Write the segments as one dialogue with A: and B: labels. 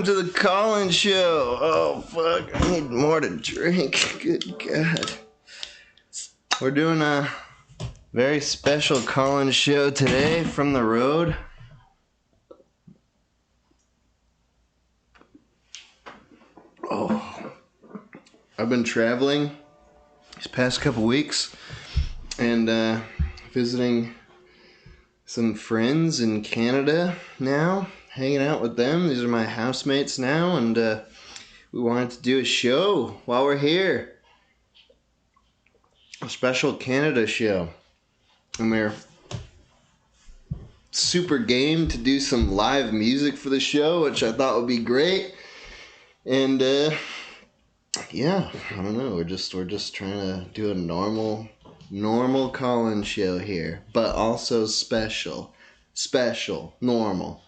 A: to the call-in show. Oh, fuck. I need more to drink. Good God. We're doing a very special call-in show today from the road. Oh. I've been traveling these past couple weeks and visiting some friends in Canada now. Hanging out with them. These are my housemates now, and we wanted to do a show while we're here. A special Canada show. And we're super game to do some live music for the show, which I thought would be great. And yeah, I don't know. We're just trying to do a normal call-in show here, but also special, normal.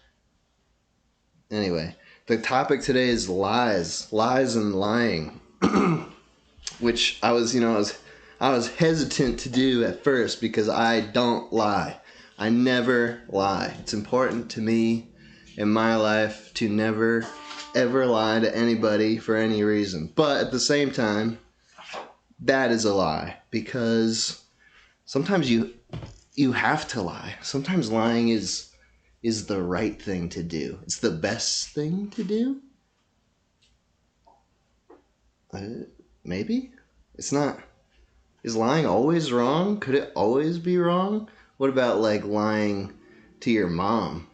A: Anyway, the topic today is lies and lying, which I was hesitant to do at first because I don't lie. I never lie. It's important to me in my life to never, ever lie to anybody for any reason. But at the same time, that is a lie because sometimes you have to lie. Sometimes lying is the right thing to do. It's the best thing to do? Maybe? It's not. Is lying always wrong? Could it always be wrong? What about like lying to your mom?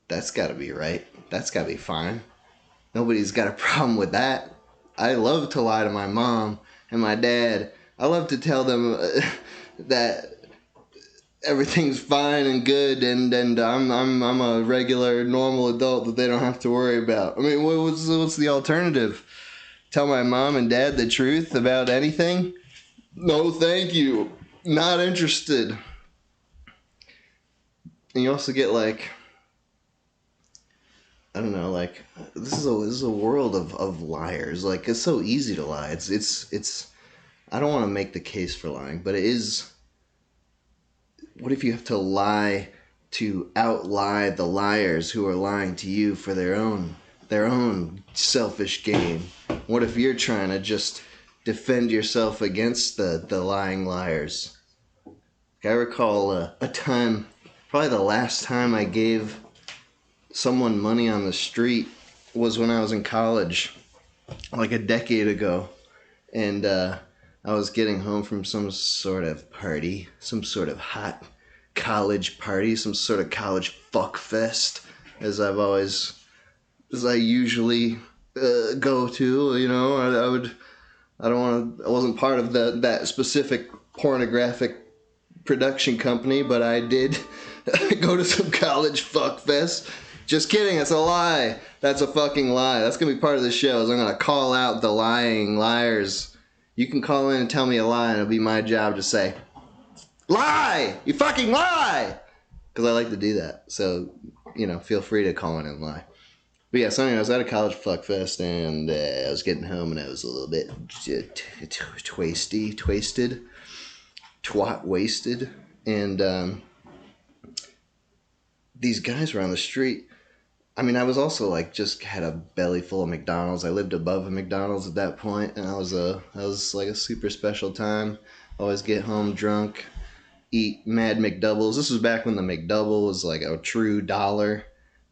A: That's gotta be right. That's gotta be fine. Nobody's got a problem with that. I love to lie to my mom and my dad. I love to tell them that everything's fine and good, and I'm a regular, normal adult that they don't have to worry about. I mean, what's the alternative? Tell my mom and dad the truth about anything? No, thank you. Not interested. And you also get like, I don't know, like this is a world of liars. Like it's so easy to lie. It's. I don't want to make the case for lying, but it is. What if you have to lie to outlie the liars who are lying to you for their own selfish gain? What if you're trying to just defend yourself against the lying liars? I recall a time, probably the last time I gave someone money on the street was when I was in college, like a decade ago, and I was getting home from some sort of party, some sort of hot college party, some sort of college fuck fest, as I usually go to. You know, I wasn't part of that specific pornographic production company, but I did go to some college fuck fest. Just kidding, that's a lie. That's a fucking lie. That's gonna be part of the show, is I'm gonna call out the lying liars. You can call in and tell me a lie, and it'll be my job to say, lie! You fucking lie! Because I like to do that. So, you know, feel free to call in and lie. But yeah, so anyway, I was at a college fuck fest, and I was getting home, and I was a little bit wasted. And these guys were on the street. I mean, I was also like just had a belly full of McDonald's. I lived above a McDonald's at that point, and that was like a super special time. Always get home drunk, eat Mad McDoubles. This was back when the McDouble was like a true dollar.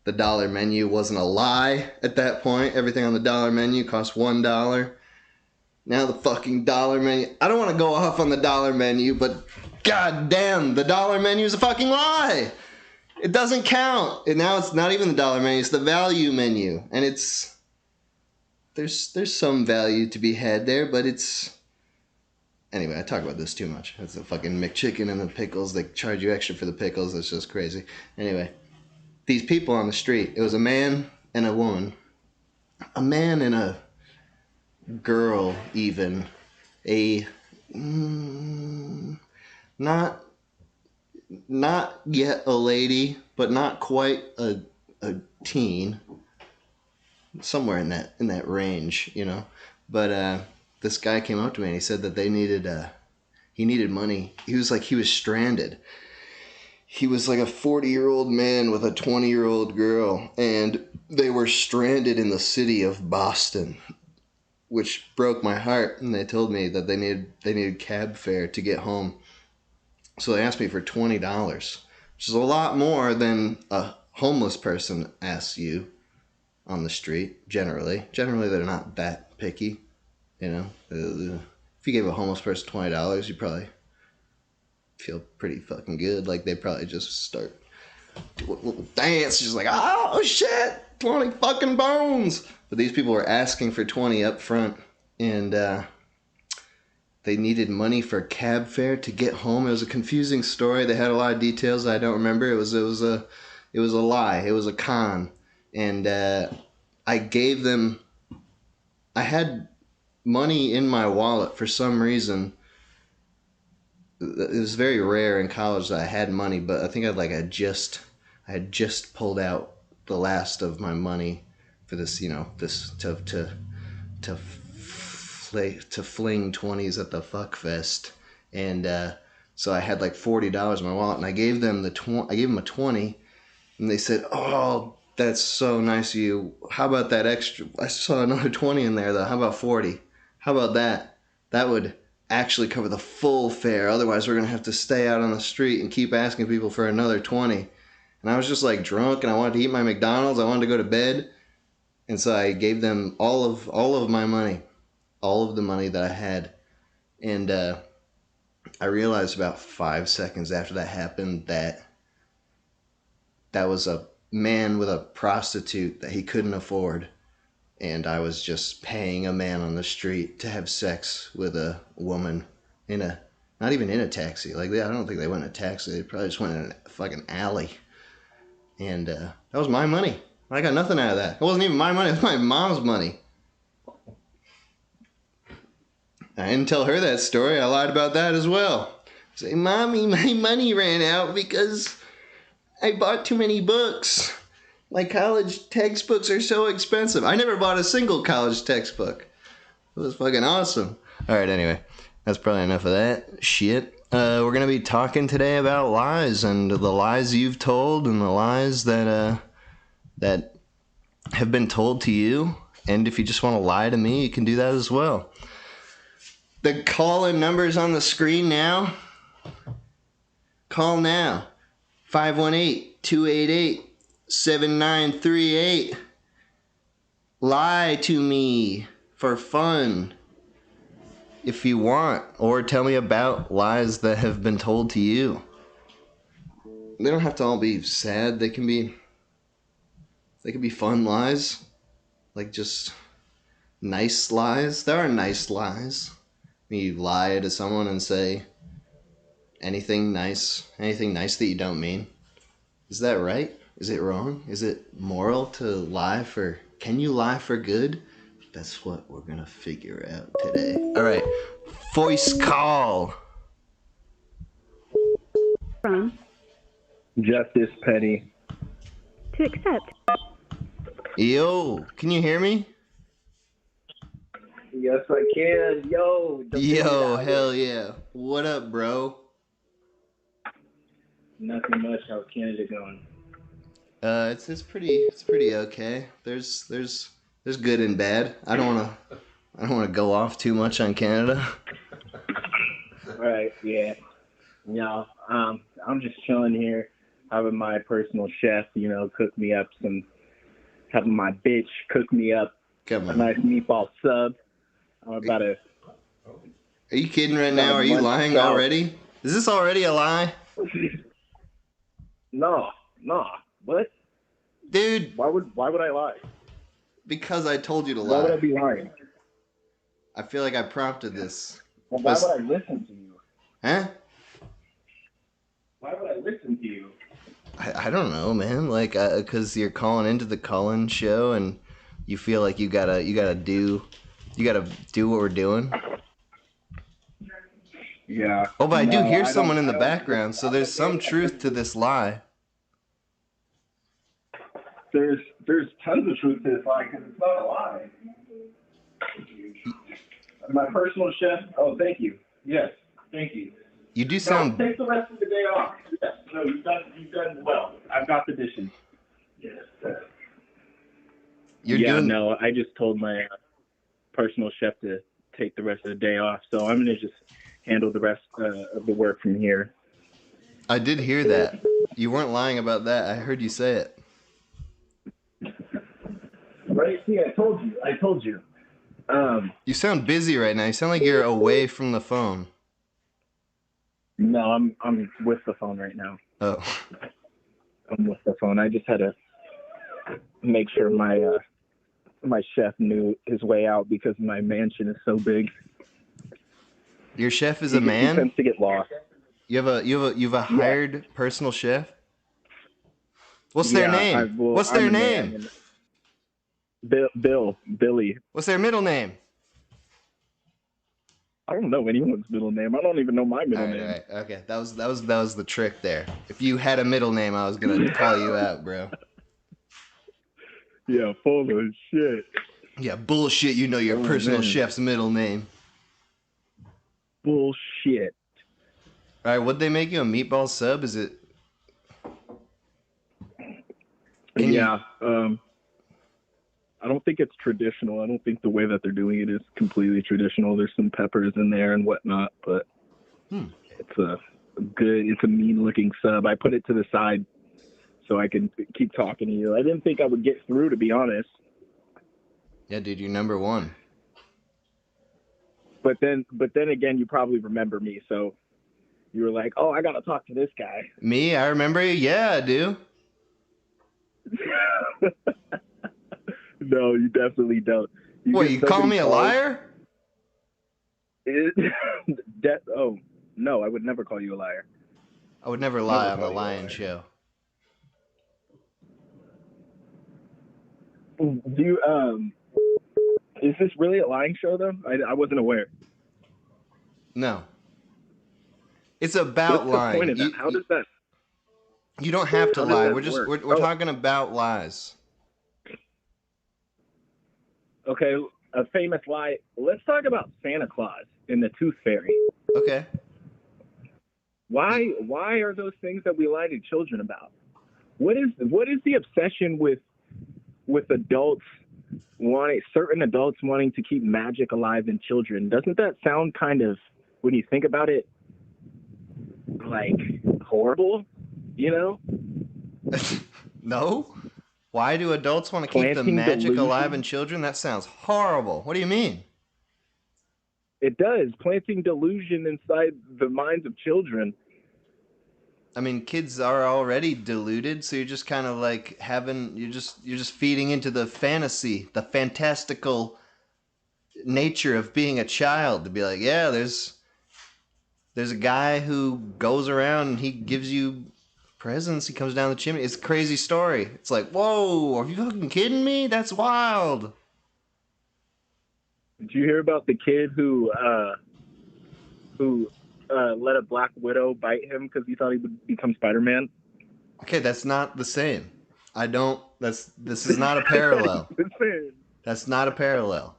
A: The dollar menu wasn't a lie at that point. Everything on the dollar menu cost $1. Now the fucking dollar menu. I don't want to go off on the dollar menu, but god damn, the dollar menu is a fucking lie. It doesn't count. And now it's not even the dollar menu, it's the value menu. And there's some value to be had there, but it's... Anyway, I talk about this too much. It's the fucking McChicken and the pickles. They charge you extra for the pickles. It's just crazy. Anyway, these people on the street. It was a man and a woman. A man and a girl even. A... Not yet a lady, but not quite a teen. Somewhere in that range, you know. But this guy came up to me and he said that he needed money. He was stranded. he was like a 40-year-old man with a 20-year-old girl, and they were stranded in the city of Boston, which broke my heart. And they told me that they needed cab fare to get home. So they asked me for $20, which is a lot more than a homeless person asks you on the street. Generally they're not that picky, you know. If you gave a homeless person $20, you probably feel pretty fucking good. Like they'd probably just start doing a little dance, just like, oh shit, 20 fucking bones. But these people were asking for 20 up front, and they needed money for cab fare to get home. It was a confusing story. They had a lot of details I don't remember. It was a lie. It was a con. And I gave them. I had money in my wallet for some reason. It was very rare in college that I had money, but I think I had just pulled out the last of my money for this, to fling 20s at the fuck fest. And so I had like $40 in my wallet, and I gave them a 20, and they said, oh, that's so nice of you. How about that extra? I saw another 20 in there though. How about 40? How about that? That would actually cover the full fare. Otherwise we're gonna have to stay out on the street and keep asking people for another 20. And I was just like drunk, and I wanted to eat my McDonald's. I wanted to go to bed. And so I gave them all of my money, all of the money that I had. And I realized about 5 seconds after that happened that was a man with a prostitute that he couldn't afford. And I was just paying a man on the street to have sex with a woman not even in a taxi. Like, I don't think they went in a taxi. They probably just went in a fucking alley. And that was my money. I got nothing out of that. It wasn't even my money. It was my mom's money. I didn't tell her that story. I lied about that as well. Say, Mommy, my money ran out because I bought too many books. My college textbooks are so expensive. I never bought a single college textbook. It was fucking awesome. Alright, anyway. That's probably enough of that shit. We're going to be talking today about lies, and the lies you've told, and the lies that have been told to you. And if you just want to lie to me, you can do that as well. The call-in number is on the screen now. Call now. 518-288-7938. Lie to me for fun if you want, or tell me about lies that have been told to you. They don't have to all be sad. They can be fun lies, like just nice lies. There are nice lies. You lie to someone and say anything nice that you don't mean. Is that right? Is it wrong? Is it moral to lie for? Can you lie for good? That's what we're gonna figure out today. All right, voice call.
B: From
C: Justice Petty.
B: to accept.
A: Yo, can you hear me?
C: Yes, I can.
A: Yo, hell yeah. What up, bro?
C: Nothing much. How's Canada going?
A: It's pretty okay. There's good and bad. I don't wanna go off too much on Canada.
C: Right. Yeah. No. I'm just chilling here, having my personal chef, cook me up having my bitch cook me up a nice meatball sub. I'm about to.
A: Are you kidding right now? Are you lying already? Is this already a lie?
C: No. What?
A: Dude.
C: Why would I lie?
A: Because I told you to lie.
C: Why would I be lying?
A: I feel like I prompted this.
C: Well, why would I listen to you?
A: Huh?
C: Why would I listen to you?
A: I don't know, man. Like, cause you're calling into the call-in show, and you feel like you gotta do what we're doing.
C: Yeah.
A: Oh, but I do hear someone in the background, so there's some truth to this lie.
C: There's tons of truth to this lie, because it's not a lie. My personal chef. Oh, thank you. Yes, thank you.
A: You do sound...
C: No, take the rest of the day off. Yes. No, you've done well. I've got the dishes. Yes. No, I just told my personal chef to take the rest of the day off, so I'm going to just handle the rest of the work from here.
A: I did hear that. You weren't lying about that. I heard you say it.
C: Right? See, I told you.
A: You sound busy right now. You sound like you're away from the phone.
C: No, I'm with the phone right now.
A: Oh.
C: I'm with the phone. I just had to make sure my chef knew his way out because my mansion is so big.
A: Your chef is a man?
C: He tends to get lost.
A: You have a hired personal chef? What's their name? What's their name?
C: Billy.
A: What's their middle name?
C: I don't know anyone's middle name. I don't even know my middle name.
A: All right. Okay, that was the trick there. If you had a middle name, I was gonna call you out, bro.
C: Yeah, full of shit.
A: Yeah, bullshit. You know your personal chef's middle name.
C: Bullshit.
A: All right, would they make you a meatball sub? Is it?
C: I don't think it's traditional. I don't think the way that they're doing it is completely traditional. There's some peppers in there and whatnot, but it's a mean-looking sub. I put it to the side so I can keep talking to you. I didn't think I would get through, to be honest.
A: Yeah, dude, you're number one.
C: But then again, you probably remember me, so you were like, "Oh, I gotta talk to this guy."
A: Me? I remember you? Yeah, I do.
C: No, you definitely don't.
A: You call me a liar?
C: Oh, no, I would never call you a liar.
A: I would never lie on the Lion Show.
C: Is this really a lying show, though? I wasn't aware.
A: No. It's about lying.
C: What's the point of that? How does that...
A: You don't have to lie. We're talking about lies.
C: Okay, a famous lie. Let's talk about Santa Claus and the Tooth Fairy.
A: Okay.
C: Why are those things that we lie to children about? What is the obsession with certain adults wanting to keep magic alive in children? Doesn't that sound kind of, when you think about it, like horrible, you know?
A: No? Why do adults want to keep the magic alive in children? That sounds horrible. What do you mean?
C: It does. Planting delusion inside the minds of children.
A: I mean, kids are already deluded, so you're just kind of like you're just feeding into the fantasy, the fantastical nature of being a child, to be like, yeah, there's a guy who goes around and he gives you presents. He comes down the chimney. It's a crazy story. It's like, whoa, are you fucking kidding me? That's wild.
C: Did you hear about the kid who let a Black Widow bite him because he thought he would become Spider-Man?
A: Okay, that's not the same. This is not a parallel. That's not a parallel.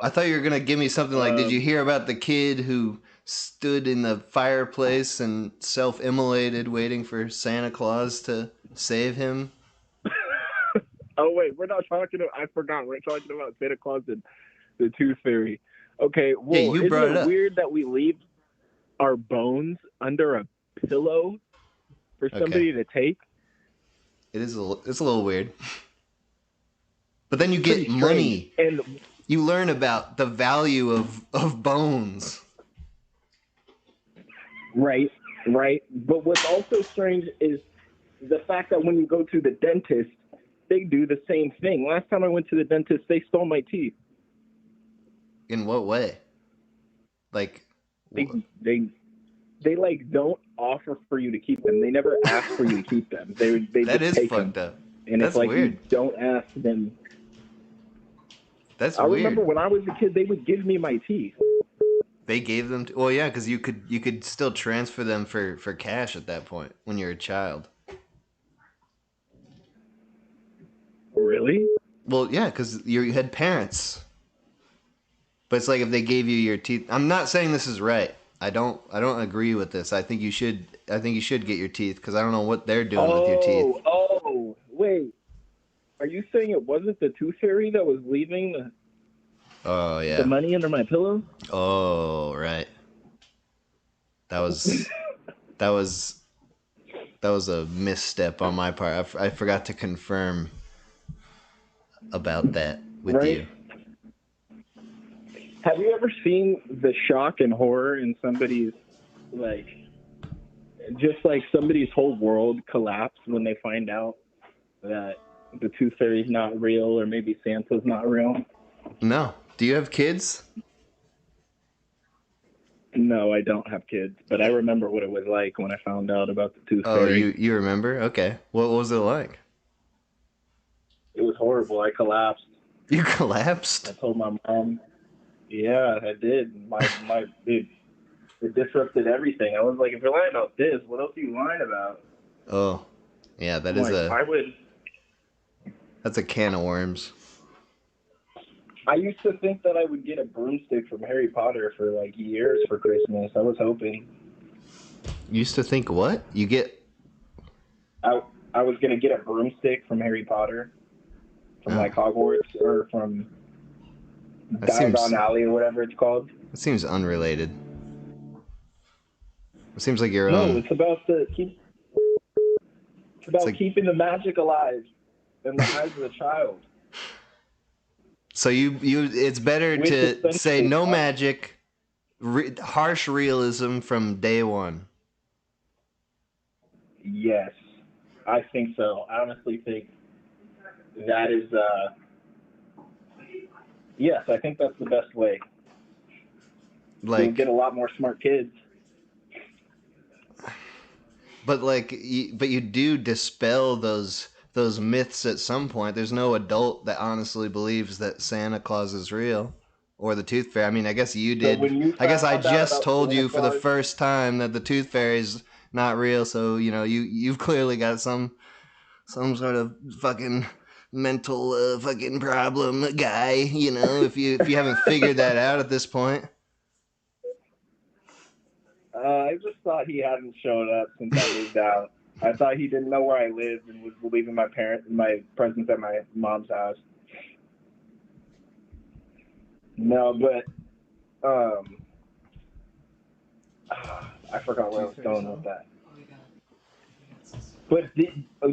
A: I thought you were going to give me something like, did you hear about the kid who stood in the fireplace and self-immolated waiting for Santa Claus to save him?
C: Oh, wait, we're not talking about... I forgot. We're talking about Santa Claus and the Tooth Fairy. Okay, well,
A: yeah, you brought
C: isn't it weird that we leave our bones under a pillow for somebody to take?
A: It's a little weird. But then you get money. And you learn about the value of bones.
C: Right. But what's also strange is the fact that when you go to the dentist, they do the same thing. Last time I went to the dentist, they stole my teeth.
A: In what way? Like
C: they like don't offer for you to keep them. They never ask for you to keep them. They
A: that
C: just
A: is
C: take
A: fucked
C: them.
A: Up.
C: And
A: that's
C: it's like
A: weird.
C: You don't ask them.
A: That's
C: I
A: weird.
C: remember when I was a kid, they would give me my teeth.
A: They gave them to, well, yeah, because you could still transfer them for cash at that point when you're a child.
C: Really?
A: Well, yeah, because you had parents. But it's like if they gave you your teeth. I'm not saying this is right. I don't agree with this. I think you should get your teeth because I don't know what they're doing with your teeth.
C: Oh, wait. Are you saying it wasn't the tooth fairy that was leaving the money under my pillow?
A: Oh, right. That was a misstep on my part. I forgot to confirm about that with you.
C: Have you ever seen the shock and horror in somebody's, like, just like somebody's whole world collapse when they find out that the tooth fairy's not real or maybe Santa's not real?
A: No. Do you have kids?
C: No, I don't have kids, but I remember what it was like when I found out about the tooth fairy.
A: Oh, you remember? Okay. What was it like?
C: It was horrible. I collapsed.
A: You collapsed?
C: I told my mom. Yeah, I did. It disrupted everything. I was like, if you're lying about this, what else are you lying about?
A: Oh, yeah, that's a can of worms.
C: I used to think that I would get a broomstick from Harry Potter for like years for Christmas. I was hoping.
A: You used to think what? You get?
C: I was gonna get a broomstick from Harry Potter, from like Hogwarts or from Diagon Alley or whatever it's called.
A: It seems unrelated. It seems like your
C: own.
A: No,
C: it's about keeping the magic alive in the eyes of the child.
A: So it's better to say no magic, harsh realism from day one.
C: Yes, I think so. I honestly think that is, yes, I think that's the best way. You'll get a lot more smart kids.
A: But you do dispel those myths at some point. There's no adult that honestly believes that Santa Claus is real or the Tooth Fairy. I mean, I guess you did. I guess I just told you for the first time that the Tooth Fairy's not real. So you've clearly got some sort of fucking mental fucking problem, guy. If you haven't figured that out at this point.
C: I just thought he hadn't shown up since I moved out. I thought he didn't know where I lived and was leaving my presents at my mom's house. No, but I forgot where I was going with that. But do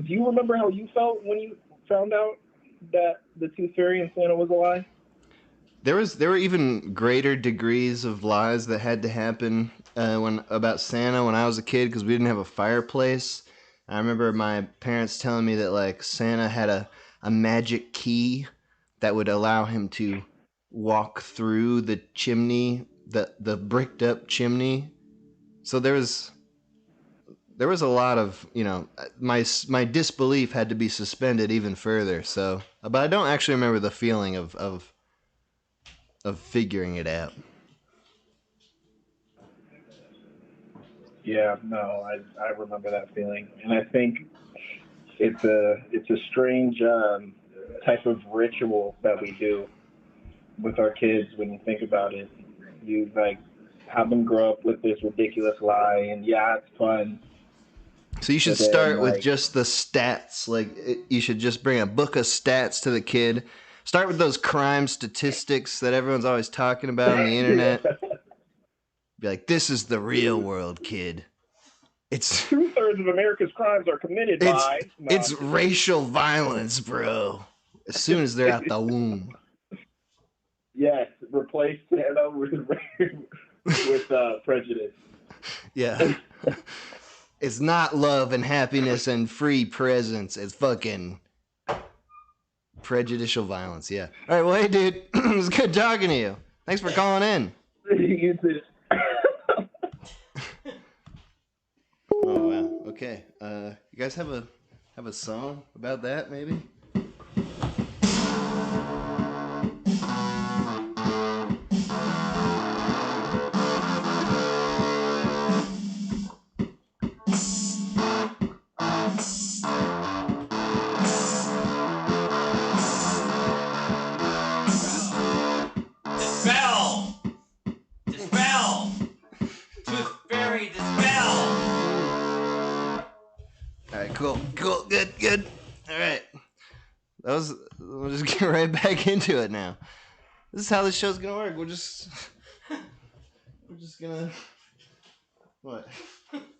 C: you remember how you felt when you found out that the Tooth Fairy and Santa was a lie?
A: There were even greater degrees of lies that had to happen about Santa when I was a kid because we didn't have a fireplace. I remember my parents telling me that like Santa had a magic key that would allow him to walk through the chimney, the bricked up chimney. So there was a lot of, my disbelief had to be suspended even further. So, but I don't actually remember the feeling of figuring it out.
C: Yeah, no, I remember that feeling, and I think it's a strange type of ritual that we do with our kids. When you think about it, you like have them grow up with this ridiculous lie, and yeah, it's fun.
A: So you should start with just the stats. You should just bring a book of stats to the kid. Start with those crime statistics that everyone's always talking about on the internet. Be like, this is the real world, kid. It's
C: 2/3 of America's crimes are committed by...
A: No, it's racial violence, bro. As soon as they're out the womb.
C: Yes, replace Santa with prejudice.
A: Yeah. It's not love and happiness and free presents. It's fucking prejudicial violence, yeah. All right, well, hey, dude. It was good talking to you. Thanks for calling in.
C: You too.
A: Oh, wow. Okay. You guys have a song about that, maybe?
D: Bell!
A: right back into it now. This is how this show's gonna work. We're just gonna. What?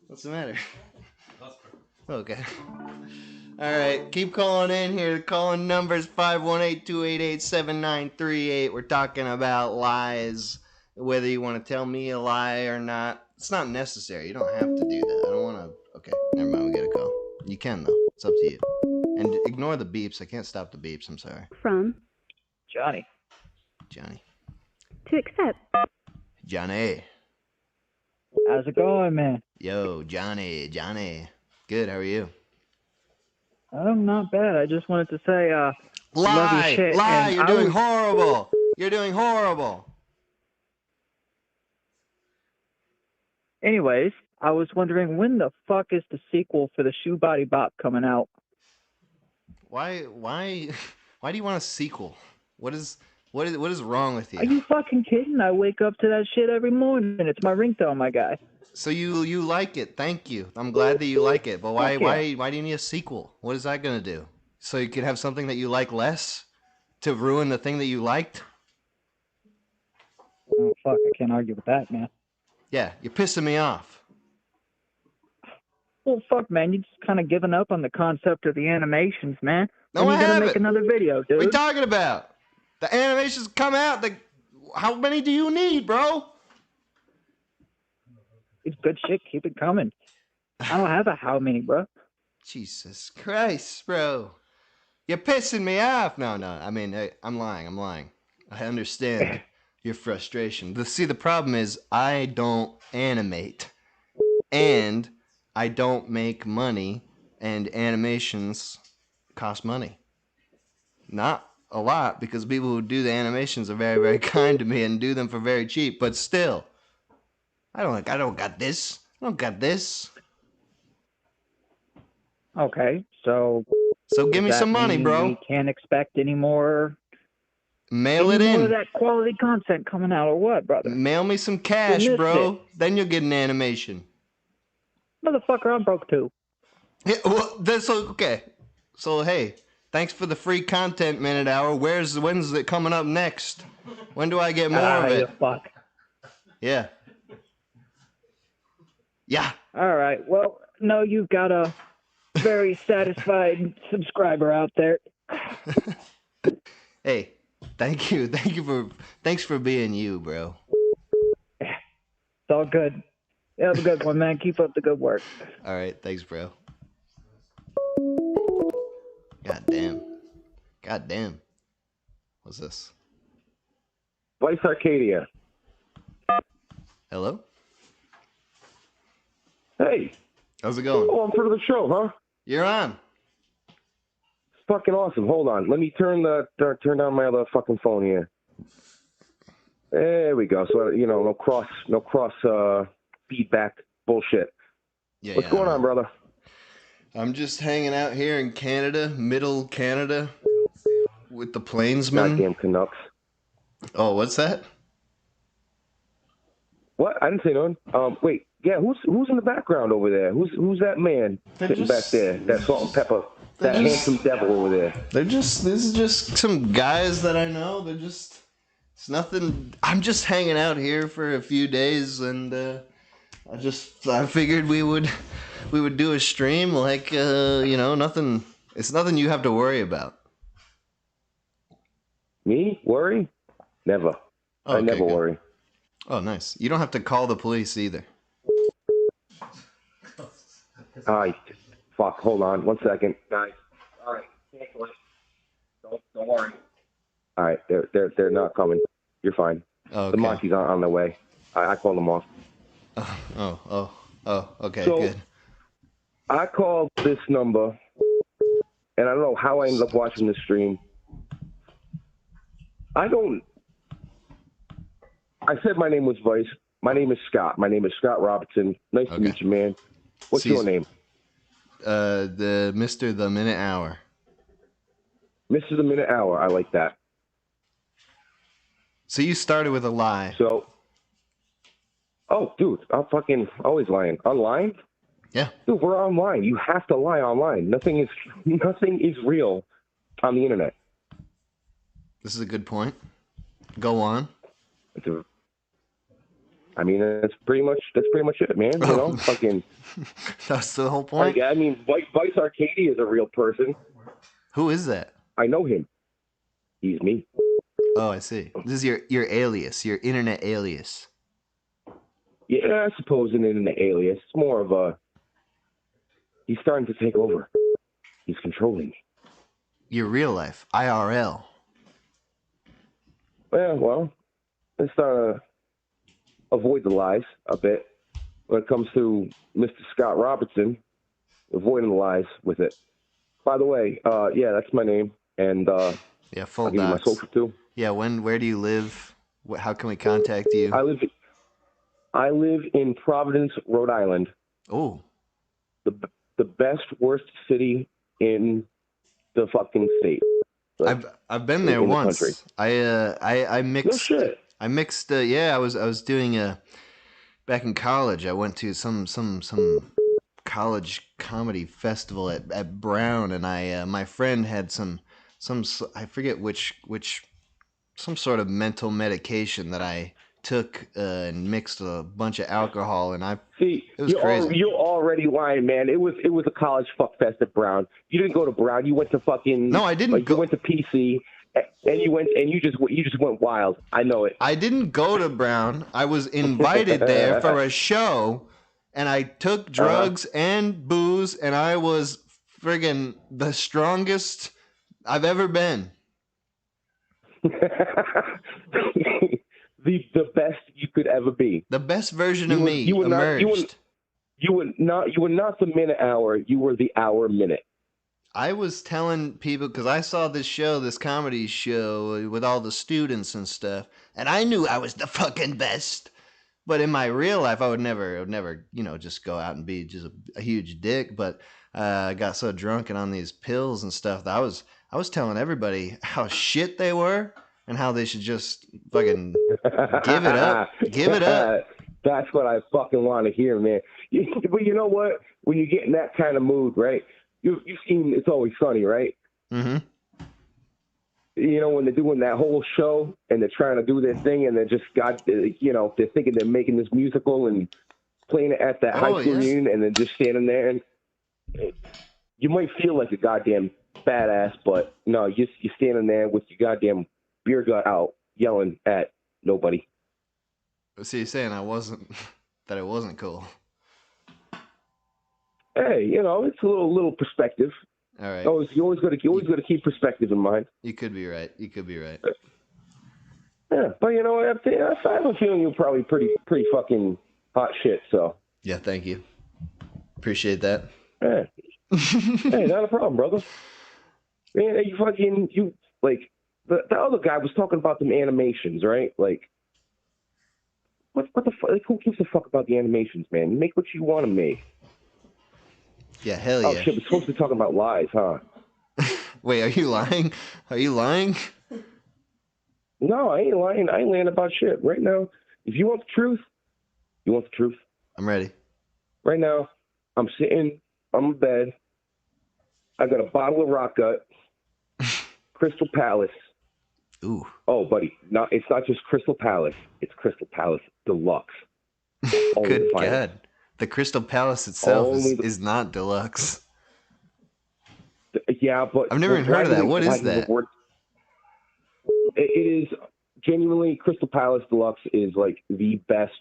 A: What's the matter? Okay. All right, keep calling in here. The calling number is 518-288-7938. We're talking about lies, whether you want to tell me a lie or not. It's not necessary. You don't have to do that. I don't want to. Okay, never mind. We get a call. You can, though. It's up to you. And ignore the beeps. I can't stop the beeps. I'm sorry.
B: From.
C: Johnny.
B: To accept.
A: Johnny.
C: How's it going, man?
A: Yo, Johnny. Good, how are you?
C: Oh, not bad. I just wanted to say, love your shit.
A: Lie, you're doing horrible. You're doing horrible.
C: Anyways, I was wondering when the fuck is the sequel for the Shoe Body Bop coming out?
A: Why do you want a sequel? What is wrong with you?
C: Are you fucking kidding? I wake up to that shit every morning. It's my ringtone, my guy.
A: So you like it. Thank you. I'm glad that you like it. But why do you need a sequel? What is that going to do? So you could have something that you like less to ruin the thing that you liked?
C: Oh, fuck. I can't argue with that, man.
A: Yeah, you're pissing me off.
C: Well, fuck, man. You just kind of given up on the concept of the animations, man.
A: No,
C: when
A: I haven't.
C: You're going to make another video, dude.
A: What are you talking about? The animations come out. How many do you need, bro?
C: It's good shit. Keep it coming. I don't have a how many, bro.
A: Jesus Christ, bro. You're pissing me off. No. I mean, I'm lying. I understand your frustration. The problem is I don't animate. And I don't make money. And animations cost money. Not a lot, because people who do the animations are very, very kind to me and do them for very cheap. But still, I don't got this.
C: Okay, so
A: give me some money, bro.
C: We can't expect any more.
A: Mail it in.
C: More of that quality content coming out, or what, brother?
A: Mail me some cash, bro. Then you'll get an animation.
C: Motherfucker, I'm broke too.
A: Yeah, well, that's okay. So hey, thanks for the free content, Minute Hour. When's it coming up next? When do I get more of it?
C: Fuck.
A: Yeah.
C: All right. Well, no, you've got a very satisfied subscriber out there.
A: Hey, thanks for being you, bro.
C: It's all good. You have a good one, man. Keep up the good work.
A: All right, thanks, bro. God damn. What's this?
D: Vice Arcadia.
A: Hello?
D: Hey.
A: How's it going?
D: Oh, I'm part of the show, huh?
A: You're on.
D: It's fucking awesome. Hold on. Let me turn down my other fucking phone here. There we go. So, no cross feedback bullshit.
A: Yeah,
D: What's going on, brother?
A: I'm just hanging out here in Canada, middle Canada, with the Plainsmen.
D: Goddamn Canucks.
A: Oh, what's that?
D: What? I didn't say nothing. Wait. Yeah, who's in the background over there? Who's that man sitting back there? That salt and pepper. That handsome devil over there.
A: This is just some guys that I know. It's nothing. I'm just hanging out here for a few days, and I figured we would do a stream, like nothing. It's nothing you have to worry about.
D: Me? Worry? Never.
A: Oh,
D: I never worry.
A: Oh, nice. You don't have to call the police either.
D: Fuck, hold on 1 second. Guys. All right. Cancel it. Don't worry. All right, they're not coming. You're fine.
A: Oh, okay.
D: The Monty's on their way. I called them off.
A: Okay,
D: so,
A: good.
D: I called this number, and I don't know how I ended up watching the stream. I said my name was Vice. My name is Scott. My name is Scott Robertson. Nice to meet you, man. What's your name?
A: The Mr. The Minute Hour.
D: Mr. The Minute Hour. I like that.
A: So you started with a lie.
D: Oh, dude, I'm fucking always lying. Online?
A: Yeah.
D: Dude, we're online. You have to lie online. Nothing is real on the internet.
A: This is a good point. Go on.
D: I mean, that's pretty much it, man. You know, fucking.
A: That's the whole point.
D: I mean, Vice Arcadia is a real person.
A: Who is that?
D: I know him. He's me.
A: Oh, I see. This is your alias, your internet alias.
D: Yeah, I suppose an internet alias. It's more of a. He's starting to take over. He's controlling me.
A: Your real life, IRL.
D: Yeah, well, let's avoid the lies a bit. When it comes to Mr. Scott Robertson, avoiding the lies with it. By the way, yeah, that's my name, and
A: yeah, full
D: I'll give you my social too.
A: Yeah, where do you live? How can we contact you?
D: I live in Providence, Rhode Island.
A: Oh,
D: the best, worst city in the fucking state.
A: Like, I've been there once. I mixed. No shit. I mixed. Yeah, I was doing back in college. I went to some college comedy festival at Brown, and my friend had some I forget which some sort of mental medication that I took and mixed a bunch of alcohol, and it was crazy.
D: You're already lying, man. It was a college fuck fest at Brown. You didn't go to Brown. You went to fucking.
A: No, I didn't.
D: You went to PC, and you just went wild. I know it.
A: I didn't go to Brown. I was invited there for a show, and I took drugs and booze, and I was friggin' the strongest I've ever been.
D: The best you could ever be.
A: The best version of me emerged.
D: You were not the minute hour. You were the hour minute.
A: I was telling people, because I saw this comedy show with all the students and stuff, and I knew I was the fucking best. But in my real life, I would never, just go out and be just a huge dick. But I got so drunk and on these pills and stuff that I was telling everybody how shit they were and how they should just fucking give it up. Give it up.
D: That's what I fucking want to hear, man. But you know what? When you get in that kind of mood, right? You've seen It's Always Sunny, right?
A: Mm-hmm.
D: You know, when they're doing that whole show and they're trying to do their thing and they're just they're thinking they're making this musical and playing it at that high school reunion and then just standing there and you might feel like a goddamn badass, but no, you're standing there with your goddamn beer gut out yelling at nobody.
A: So you're saying that it wasn't cool?
D: Hey, it's a little perspective.
A: All right.
D: You always got to keep perspective in mind.
A: You could be right.
D: Yeah, but I have a feeling you're probably pretty fucking hot shit. So.
A: Yeah, thank you. Appreciate that.
D: Yeah. Hey, not a problem, brother. Man, the other guy was talking about them animations, right? Like, what the fuck? Like, who gives a fuck about the animations, man? You make what you want to make.
A: Yeah, hell yeah.
D: Oh shit, we're supposed to be talking about lies, huh?
A: Wait, are you lying?
D: No, I ain't lying. I ain't lying about shit. Right now, if you want the truth,
A: I'm ready.
D: Right now, I'm sitting on my bed. I got a bottle of Rock Gut, Crystal Palace.
A: Ooh.
D: Oh, buddy, it's not just Crystal Palace. It's Crystal Palace Deluxe.
A: Good God. The Crystal Palace itself is not deluxe.
D: Yeah, but
A: I've never even heard of that. What is that?
D: It is genuinely Crystal Palace Deluxe is like the best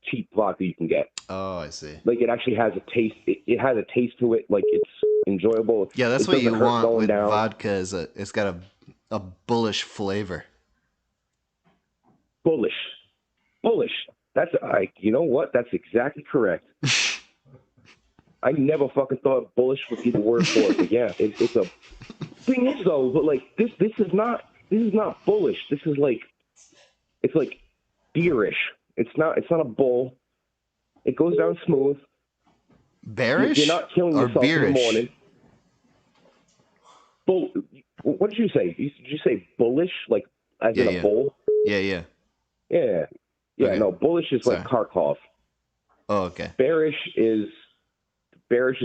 D: cheap vodka you can get.
A: Oh, I see.
D: Like it actually has a taste. It has a taste to it. Like it's enjoyable.
A: Yeah, that's what you want with vodka. It's got a bullish flavor.
D: Bullish. That's you know what? That's exactly correct. I never fucking thought bullish would be the word for it. But yeah, it's a thing is though. But like this is not bullish. This is like it's like beerish. It's not a bull. It goes down smooth.
A: Bearish?
D: You're not killing yourself
A: beerish?
D: In the morning. Bull. What did you say? Did you say bullish? Like as in a bull?
A: Yeah.
D: Yeah,
A: okay.
D: No, bullish is like Kharkov.
A: Oh, okay.
D: Bearish is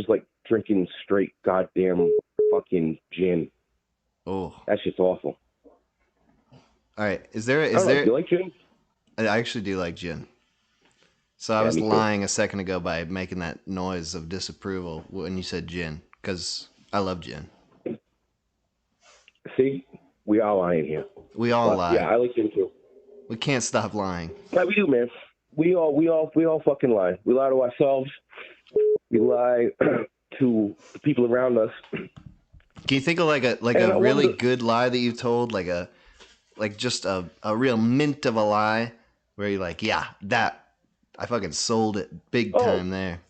D: like drinking straight goddamn fucking gin.
A: Oh.
D: That shit's awful.
A: All right. Is
D: I don't know, do you like gin?
A: I actually do like gin. So I was lying a second ago by making that noise of disapproval when you said gin, because I love gin.
D: See, we all lie in here.
A: We all lie.
D: Yeah, I like gin too.
A: We can't stop lying.
D: Yeah, we do, man. We all fucking lie. We lie to ourselves. We lie to the people around us.
A: Can you think of like a really good lie that you told, like just a real mint of a lie, where you're like, yeah, that I fucking sold it big time there.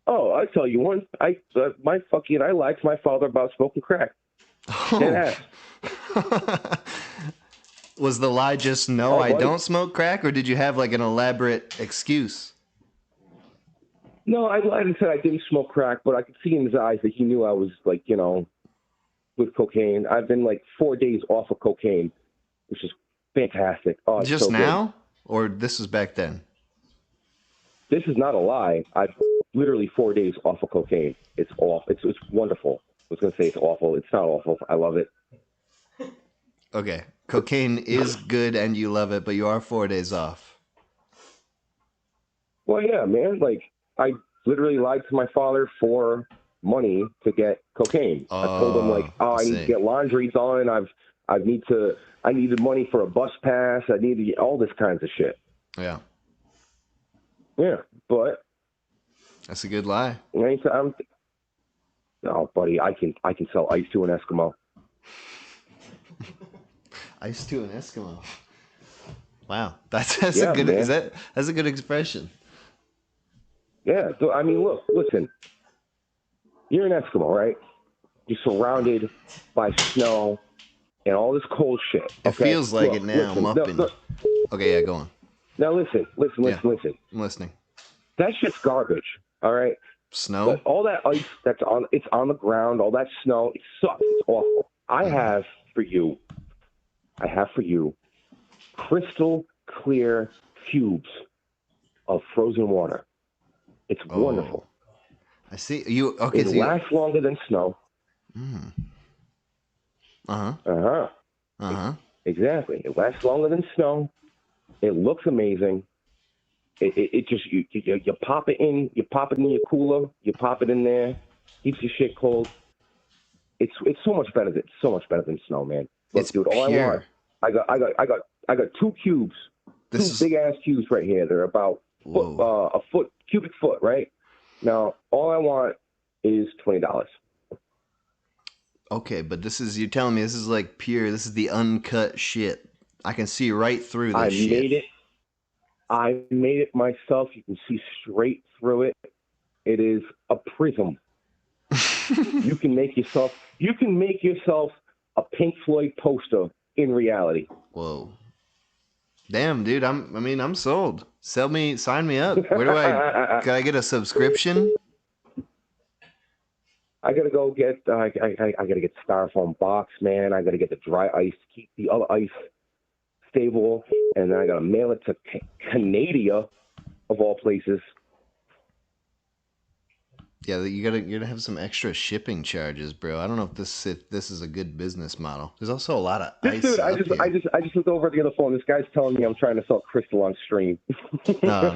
D: Oh, I'll tell you one. I lied to my father about smoking crack.
A: Oh. Was the lie just no, I don't smoke crack, or did you have like an elaborate excuse?
D: No, I lied and said I didn't smoke crack, but I could see in his eyes that he knew I was like, with cocaine. I've been like 4 days off of cocaine, which is fantastic. Oh, it's
A: just
D: so
A: now,
D: good.
A: Or this is back then?
D: This is not a lie. I've literally 4 days off of cocaine. It's awful. It's wonderful. I was gonna say it's awful. It's not awful. I love it.
A: Okay, cocaine is good and you love it, but you are 4 days off.
D: Well, yeah, man. Like I literally lied to my father for money to get cocaine. I told him like, I need to get laundry done. I needed money for a bus pass. I needed all this kinds of shit.
A: Yeah.
D: Yeah, but
A: that's a good lie.
D: Oh, buddy, I can sell ice to an Eskimo.
A: Ice to an Eskimo. Wow, that's a good. Man. That's a good expression.
D: Yeah, so I mean, listen. You're an Eskimo, right? You're surrounded by snow and all this cold shit. Okay?
A: It feels like it now. I'm up in. Okay, yeah, go on.
D: Now listen.
A: I'm listening.
D: That shit's garbage. All right.
A: Snow.
D: But all that ice it's on the ground. All that snow. It sucks. It's awful. I have for you crystal clear cubes of frozen water. It's wonderful.
A: I see. You okay?
D: It lasts longer than snow. Exactly. It lasts longer than snow. It looks amazing. It just you pop it in. You pop it in your cooler. You pop it in there. Keeps your shit cold. It's so much better. It's so much better than snow, man. Look, dude, all
A: pure.
D: I got 2 cubes. Two big ass cubes right here. They're about cubic foot, right? Now, all I want is $20.
A: Okay, but you're telling me this is like pure, this is the uncut shit. I can see right through this shit.
D: I made it myself. You can see straight through it. It is a prism. You can make yourself a Pink Floyd poster in reality.
A: Whoa. Damn, dude, I'm sold. Sign me up. Where can I get a subscription?
D: I gotta go get I gotta get styrofoam box, man. I gotta get the dry ice to keep the other ice stable, and then I gotta mail it to Canada, of all places.
A: Yeah, you're gonna have some extra shipping charges, bro. I don't know if this is a good business model. There's also a lot of ice.
D: Dude, I just looked over at the other phone. This guy's telling me I'm trying to sell crystal on stream.
A: No.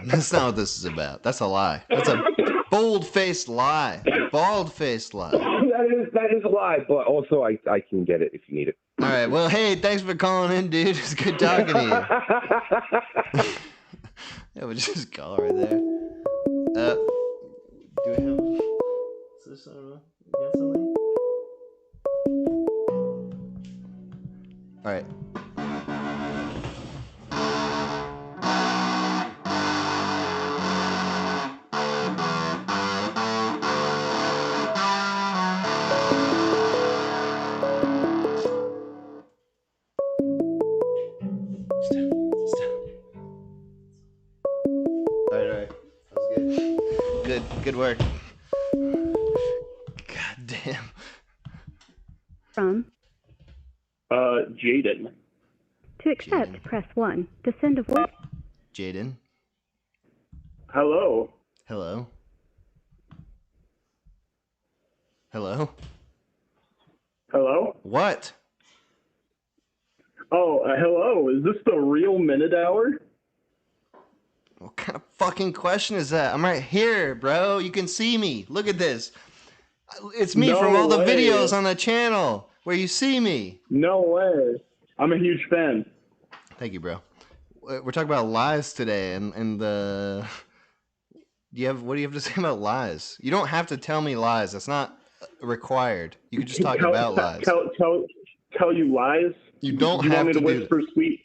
A: That's not what this is about. That's a lie. That's a bold-faced lie. Bald-faced lie.
D: That is a lie, but also I can get it if you need it.
A: All right. Well, hey, thanks for calling in, dude. It's good talking to you. Yeah, we'll just call right there. Do we have? Is this, you got something? All right. Good work. God damn.
B: From
C: Jaden.
B: To accept, press 1. To send a voice.
A: Jaden.
C: Hello.
A: Hello. Hello.
C: Hello.
A: What?
C: Oh, hello. Is this the real Minute Hour?
A: What kind of fucking question is that? I'm right here, bro. You can see me. Look at this. It's me from all the videos on the channel where you see me.
C: No way. I'm a huge fan.
A: Thank you, bro. We're talking about lies today, and what do you have to say about lies? You don't have to tell me lies. That's not required. You can just talk about lies.
C: Tell you lies?
A: You don't
C: you
A: have
C: want me to whisper sweet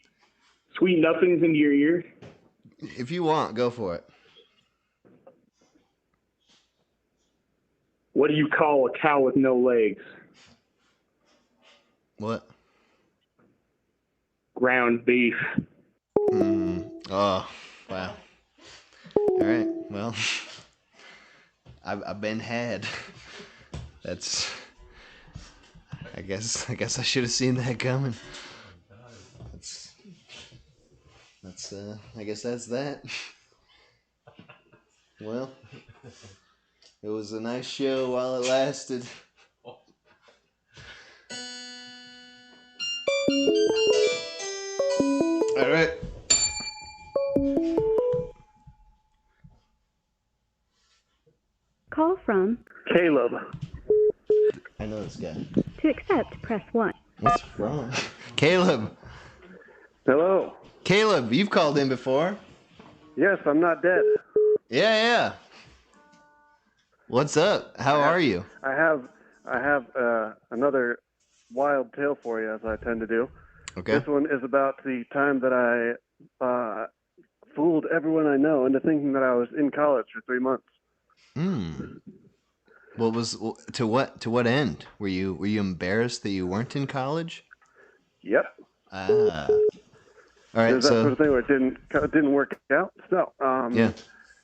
C: nothings into your ear?
A: If you want, go for it.
C: What do you call a cow with no legs?
A: What?
C: Ground beef.
A: Oh, wow. All right. Well, I've been had. That's. I guess I should have seen that coming. That's. I guess that's that. Well, it was a nice show while it lasted. All right.
B: Call from
C: Caleb.
A: I know this guy.
B: To accept, press 1.
A: What's wrong? Caleb.
E: Hello.
A: Caleb, you've called in before.
E: Yes, I'm not dead.
A: Yeah. What's up? How are you?
E: I have another wild tale for you, as I tend to do.
A: Okay.
E: This one is about the time that I fooled everyone I know into thinking that I was in college for 3 months.
A: What was to what end? Were you embarrassed that you weren't in college?
E: Yep.
A: Ah. All right.
E: There's that sort of thing where it didn't work out. So
A: yeah.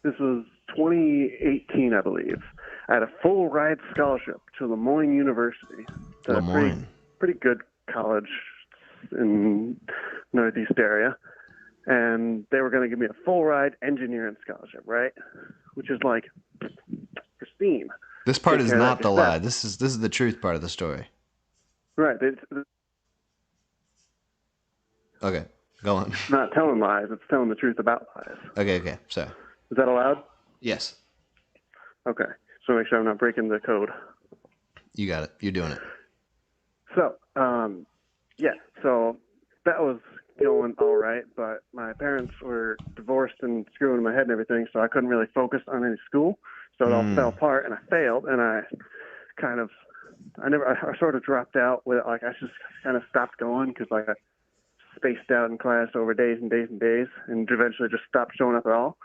E: This was 2018, I believe. I had a full ride scholarship to Lemoyne University.
A: Lemoyne.
E: Pretty good college in Northeast area. And they were going to give me a full ride engineering scholarship, right? Which is like pristine.
A: This part is not the lie. This is the truth part of the story.
E: Right.
A: Okay. Go on.
E: It's not telling lies. It's telling the truth about lies.
A: Okay. Sorry.
E: Is that allowed?
A: Yes.
E: Okay. So make sure I'm not breaking the code.
A: You got it. You're doing it.
E: So, yeah. So that was going all right, but my parents were divorced and screwing my head and everything, so I couldn't really focus on any school. So it all fell apart, and I failed, and I sort of dropped out with it. Like, I just kind of stopped going because, like, I spaced out in class over days and days and days, and eventually just stopped showing up at all.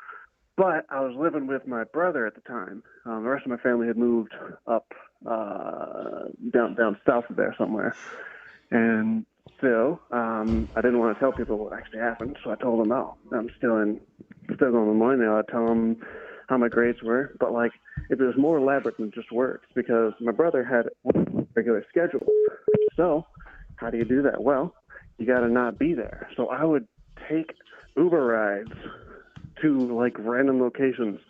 E: But I was living with my brother at the time. The rest of my family had moved up down south of there somewhere. And so I didn't want to tell people what actually happened, so I told them, "Oh, I'm still going to Lemoyne now." I'd tell them how my grades were, but like it was more elaborate than just words because my brother had a regular schedule. So how do you do that? Well, you got to not be there. So I would take Uber rides to like random locations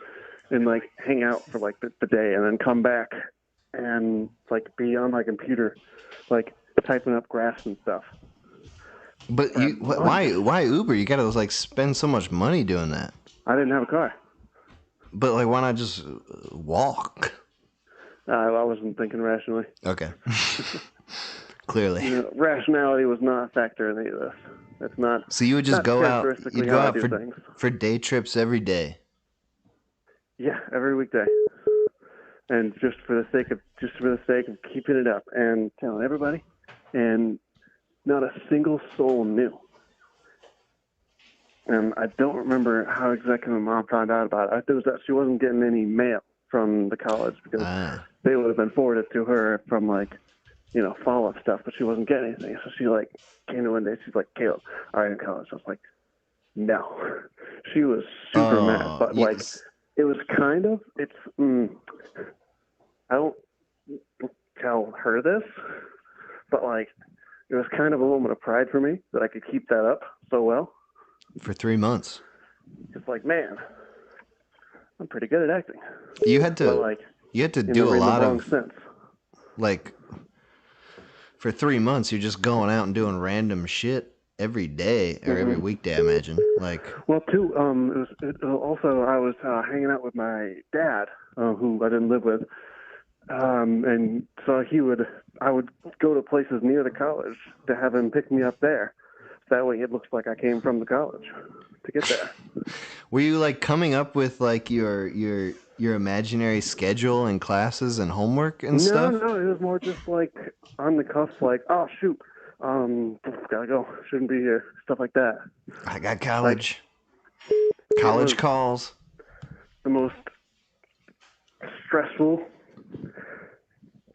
E: and like hang out for like the day and then come back and like be on my computer like typing up graphs and stuff.
A: But why Uber? You gotta like spend so much money doing that.
E: I didn't have a car.
A: But like, why not just walk?
E: I wasn't thinking rationally.
A: Okay. Clearly.
E: You know, rationality was not a factor in any of this. It's not.
A: So you would just go out. You'd go out for day trips every day.
E: Yeah, every weekday. And just for the sake of keeping it up and telling everybody, and not a single soul knew. And I don't remember how exactly my mom found out about it. It was that she wasn't getting any mail from the college because they would have been forwarded to her from like, you know, follow-up stuff, but she wasn't getting anything. So she like came to one day. She's like, "Caleb, are you in college?" I was like, "No." She was super mad, but like, it was kind of. It's. I don't tell her this, but like, it was kind of a moment of pride for me that I could keep that up so well.
A: For 3 months.
E: It's like, man, I'm pretty good at acting.
A: You had to do a lot of
E: sense.
A: like for 3 months, you're just going out and doing random shit every day or every weekday, I imagine. Like,
E: well, too, also I was hanging out with my dad, who I didn't live with, and so I would go to places near the college to have him pick me up there. That way, it looks like I came from the college to get there.
A: Were you like coming up with like your imaginary schedule and classes and homework and stuff?
E: No, it was more just like on the cuff, like, oh shoot, gotta go, shouldn't be here, stuff like that.
A: I got college. Like, college calls.
E: The most stressful,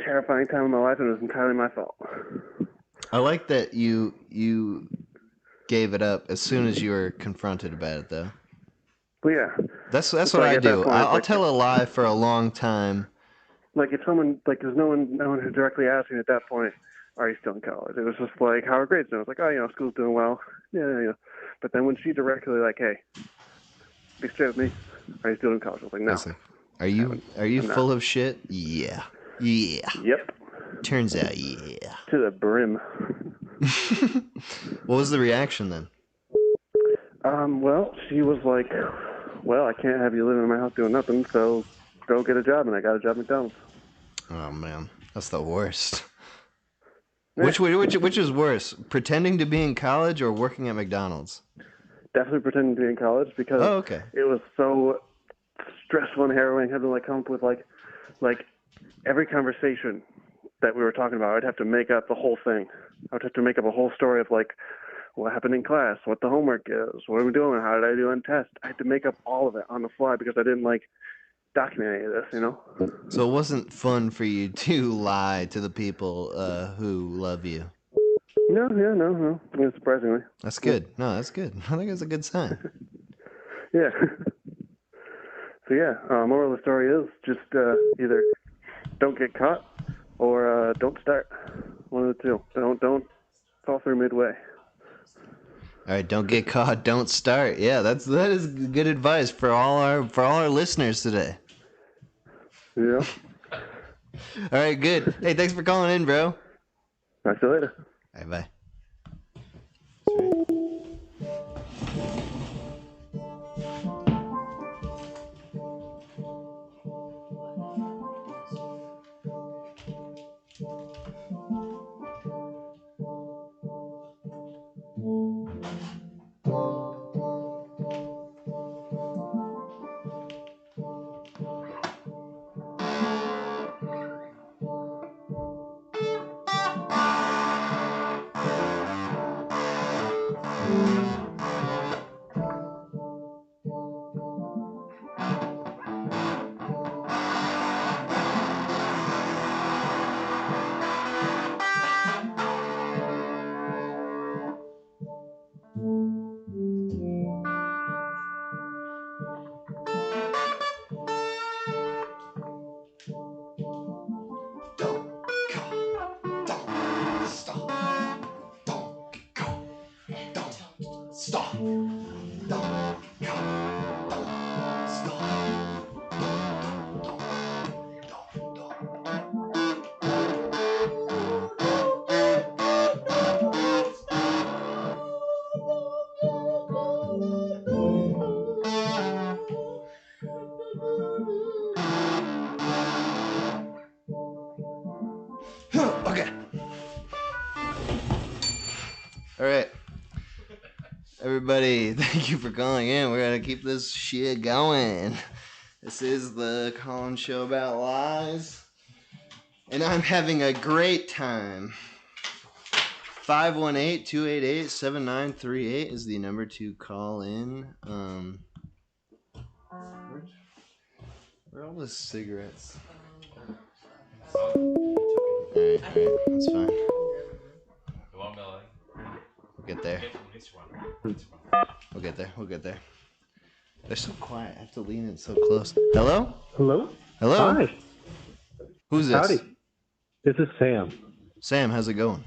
E: terrifying time of my life, and it was entirely my fault.
A: I like that you gave it up as soon as you were confronted about it, though.
E: Well, yeah.
A: That's what I do. I'll tell a lie for a long time. Like
E: if someone, like, there's no one who directly asked me at that point, are you still in college? It was just like, how are grades doing? I was like, oh, school's doing well. Yeah. But then when she directly like, hey, be straight with me, are you still in college? I was like, no.
A: Listen, are you full of shit? Yeah.
E: Yep.
A: Turns out, yeah.
E: To the brim.
A: What was the reaction then?
E: Well, she was like, well, I can't have you living in my house doing nothing, so go get a job, and I got a job at McDonald's.
A: Oh, man. That's the worst.
E: Yeah.
A: Which is worse, pretending to be in college or working at McDonald's?
E: Definitely pretending to be in college, because it was so stressful and harrowing. I had to like come up with like every conversation that we were talking about, I'd have to make up the whole thing. I would have to make up a whole story of like what happened in class, what the homework is, what are we doing, how did I do on test. I had to make up all of it on the fly because I didn't like document any of this,
A: So it wasn't fun for you to lie to the people who love you?
E: No. Surprisingly.
A: That's good. No, that's good. I think it's a good sign.
E: Yeah. So yeah, moral of the story is just either don't get caught or don't start. One of the two. Don't fall through midway.
A: All right, don't get caught, don't start. Yeah, that is good advice for all our listeners today.
E: Yeah.
A: All right, good. Hey, thanks for calling in, bro.
E: I'll see you later.
A: All right, bye. Okay. All right. Everybody, thank you for calling in. We're going to keep this shit going. This is the call-in show about lies. And I'm having a great time. 518-288-7938 is the number to call in. Where are all the cigarettes? Alright, that's fine. We'll get there. We'll get there. They're so quiet. I have to lean in so close. Hello?
F: Hello? Hi.
A: Who's this?
F: Howdy. This is Sam.
A: Sam, how's it going?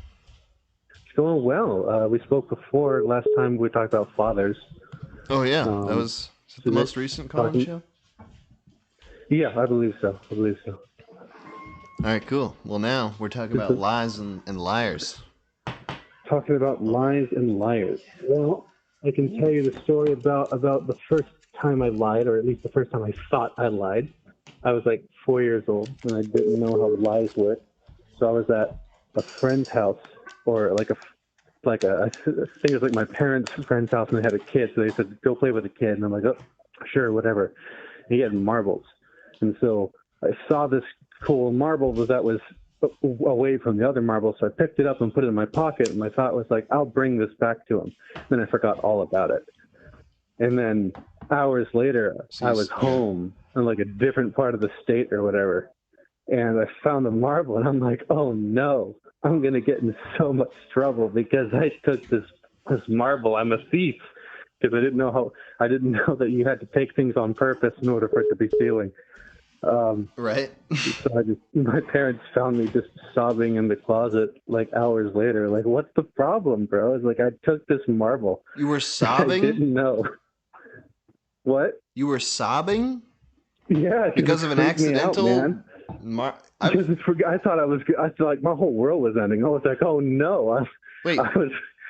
F: It's going well. We spoke before. Last time we talked about fathers.
A: Oh, yeah. That was the most recent call-in show?
F: Yeah, I believe so.
A: All right, cool. Well, now we're talking about lies and liars.
F: Talking about lies and liars. Well, I can tell you the story about the first time I lied, or at least the first time I thought I lied. I was like 4 years old, and I didn't know how lies work. So I was at a friend's house, or I think it was like my parents' friend's house, and they had a kid. So they said, "Go play with the kid," and I'm like, "Oh, sure, whatever." And he had marbles, and so I saw this cool marble that was away from the other marble, so I picked it up and put it in my pocket, and my thought was like, I'll bring this back to him. Then I forgot all about it. And then hours later, I was home in like a different part of the state or whatever, and I found the marble, and I'm like, oh no, I'm going to get in so much trouble because I took this marble. I'm a thief, because I didn't know that you had to take things on purpose in order for it to be stealing.
A: Right.
F: So my parents found me just sobbing in the closet like hours later. Like, what's the problem, bro? It's like, I took this marble.
A: You were sobbing?
F: I didn't know. What?
A: You were sobbing?
F: Yeah.
A: Because of an accidental?
F: I thought I felt like my whole world was ending. I was like, oh no.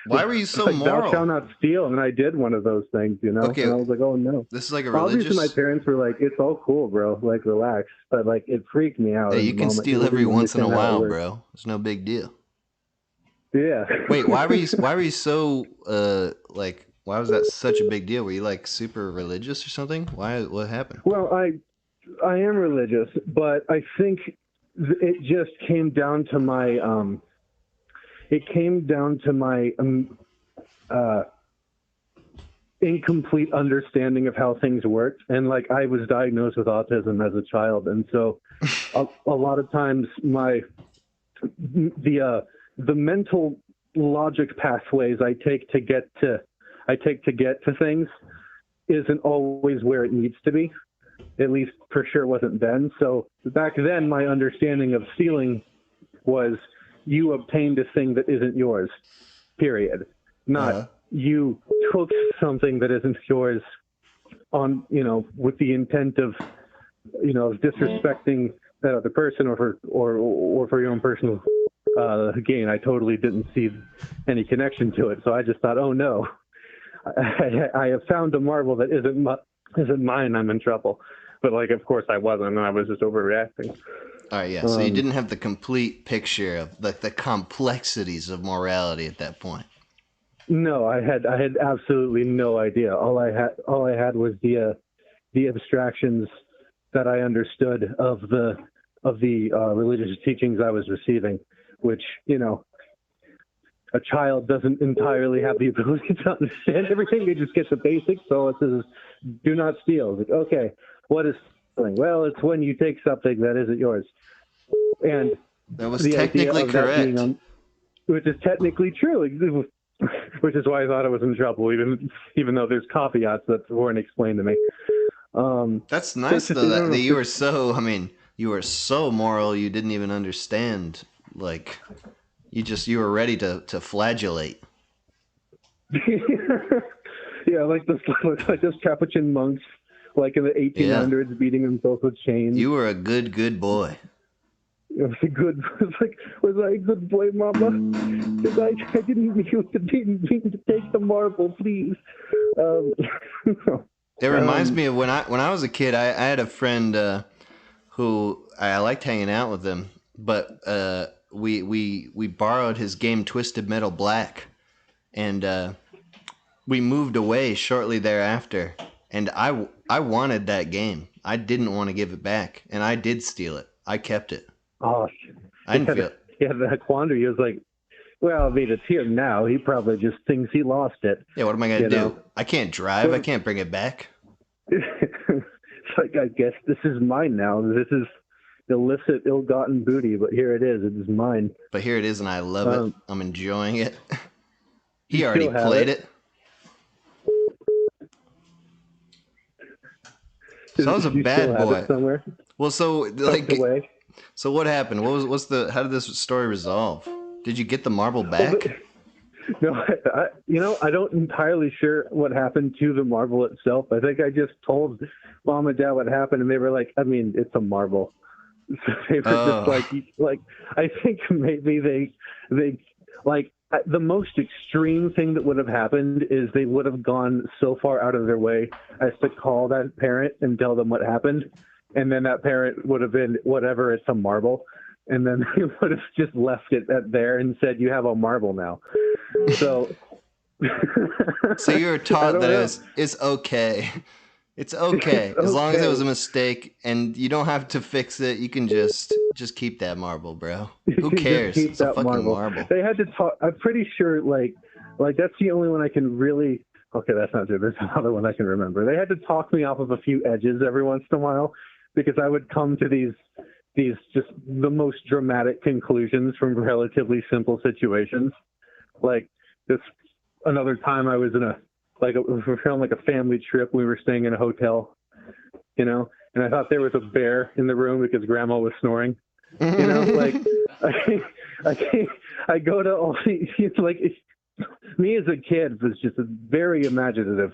A: Why were you so
F: like,
A: moral?
F: Thou shalt not steal, and I did one of those things, you know.
A: Okay.
F: And I was like, oh no.
A: This is like a religious.
F: Obviously, my parents were like, "It's all cool, bro. Like, relax." But like, it freaked me out.
A: Hey, you can steal every once in a while, bro. It's no big deal.
F: Yeah.
A: Wait, why were you so why was that such a big deal? Were you like super religious or something? What happened?
F: Well, I am religious, but I think it just came down to my incomplete understanding of how things work. And like, I was diagnosed with autism as a child, and so a lot of times the mental logic pathways I take to get to things isn't always where it needs to be. At least for sure wasn't then. So back then, my understanding of stealing was you obtained a thing that isn't yours, period. Not you took something that isn't yours on, with the intent of, disrespecting that other person or for your own personal gain. I totally didn't see any connection to it. So I just thought, oh no, I have found a marble that isn't mine. I'm in trouble. But like, of course I wasn't. I was just overreacting.
A: All right, yeah. So you didn't have the complete picture of the complexities of morality at that point.
F: No, I had absolutely no idea. All I had was the abstractions that I understood of the religious teachings I was receiving, which, a child doesn't entirely have the ability to understand everything. They just get the basics. So it says, do not steal. Like, okay, what is stealing? Well, it's when you take something that isn't yours. And
A: that was technically correct.
F: Which is technically true. Which is why I thought I was in trouble, even though there's caveats that weren't explained to me.
A: That's nice, though, that you were so, you were so moral you didn't even understand. Like, you were ready to flagellate.
F: Yeah, like those Capuchin monks, like in the 1800s, beating themselves with chains.
A: You were a good boy.
F: It was I a good boy, Mama? Because I didn't mean to take the marble, please.
A: It reminds me of when I was a kid. I had a friend who I liked hanging out with him, but we borrowed his game Twisted Metal Black, and we moved away shortly thereafter. And I wanted that game. I didn't want to give it back, and I did steal it. I kept it.
F: Oh,
A: I didn't feel it.
F: Yeah, that quandary. He was like, well, I mean, it's here now. He probably just thinks he lost it.
A: Yeah, what am I going to do? I can't drive. I can't bring it back.
F: It's like, I guess this is mine now. This is illicit, ill-gotten booty, but here it is. It is mine.
A: But here it is, and I love it. I'm enjoying it. He already played it. So I was a bad boy.
F: Somewhere?
A: Well, so so what happened? How did this story resolve? Did you get the marble back?
F: No, I don't entirely sure what happened to the marble itself. I think I just told Mom and Dad what happened, and they were like, I mean, it's a marble. So they were just like I think maybe they like the most extreme thing that would have happened is they would have gone so far out of their way as to call that parent and tell them what happened, and then that parent would have been whatever, it's a marble, and then they would have just left it at there and said, you have a marble now. So
A: so you were taught that it's okay. It's okay. As long as it was a mistake and you don't have to fix it, you can just keep that marble, bro. Who cares? It's a fucking marble.
F: They had to talk. I'm pretty sure like that's the only one I can really. Okay, that's not good. There's another one I can remember. They had to talk me off of a few edges every once in a while because I would come to these just the most dramatic conclusions from relatively simple situations. Like this another time I was in we were on like a family trip. We were staying in a hotel, you know, and I thought there was a bear in the room because grandma was snoring, you know, like I go to all these, like me as a kid was just very imaginative.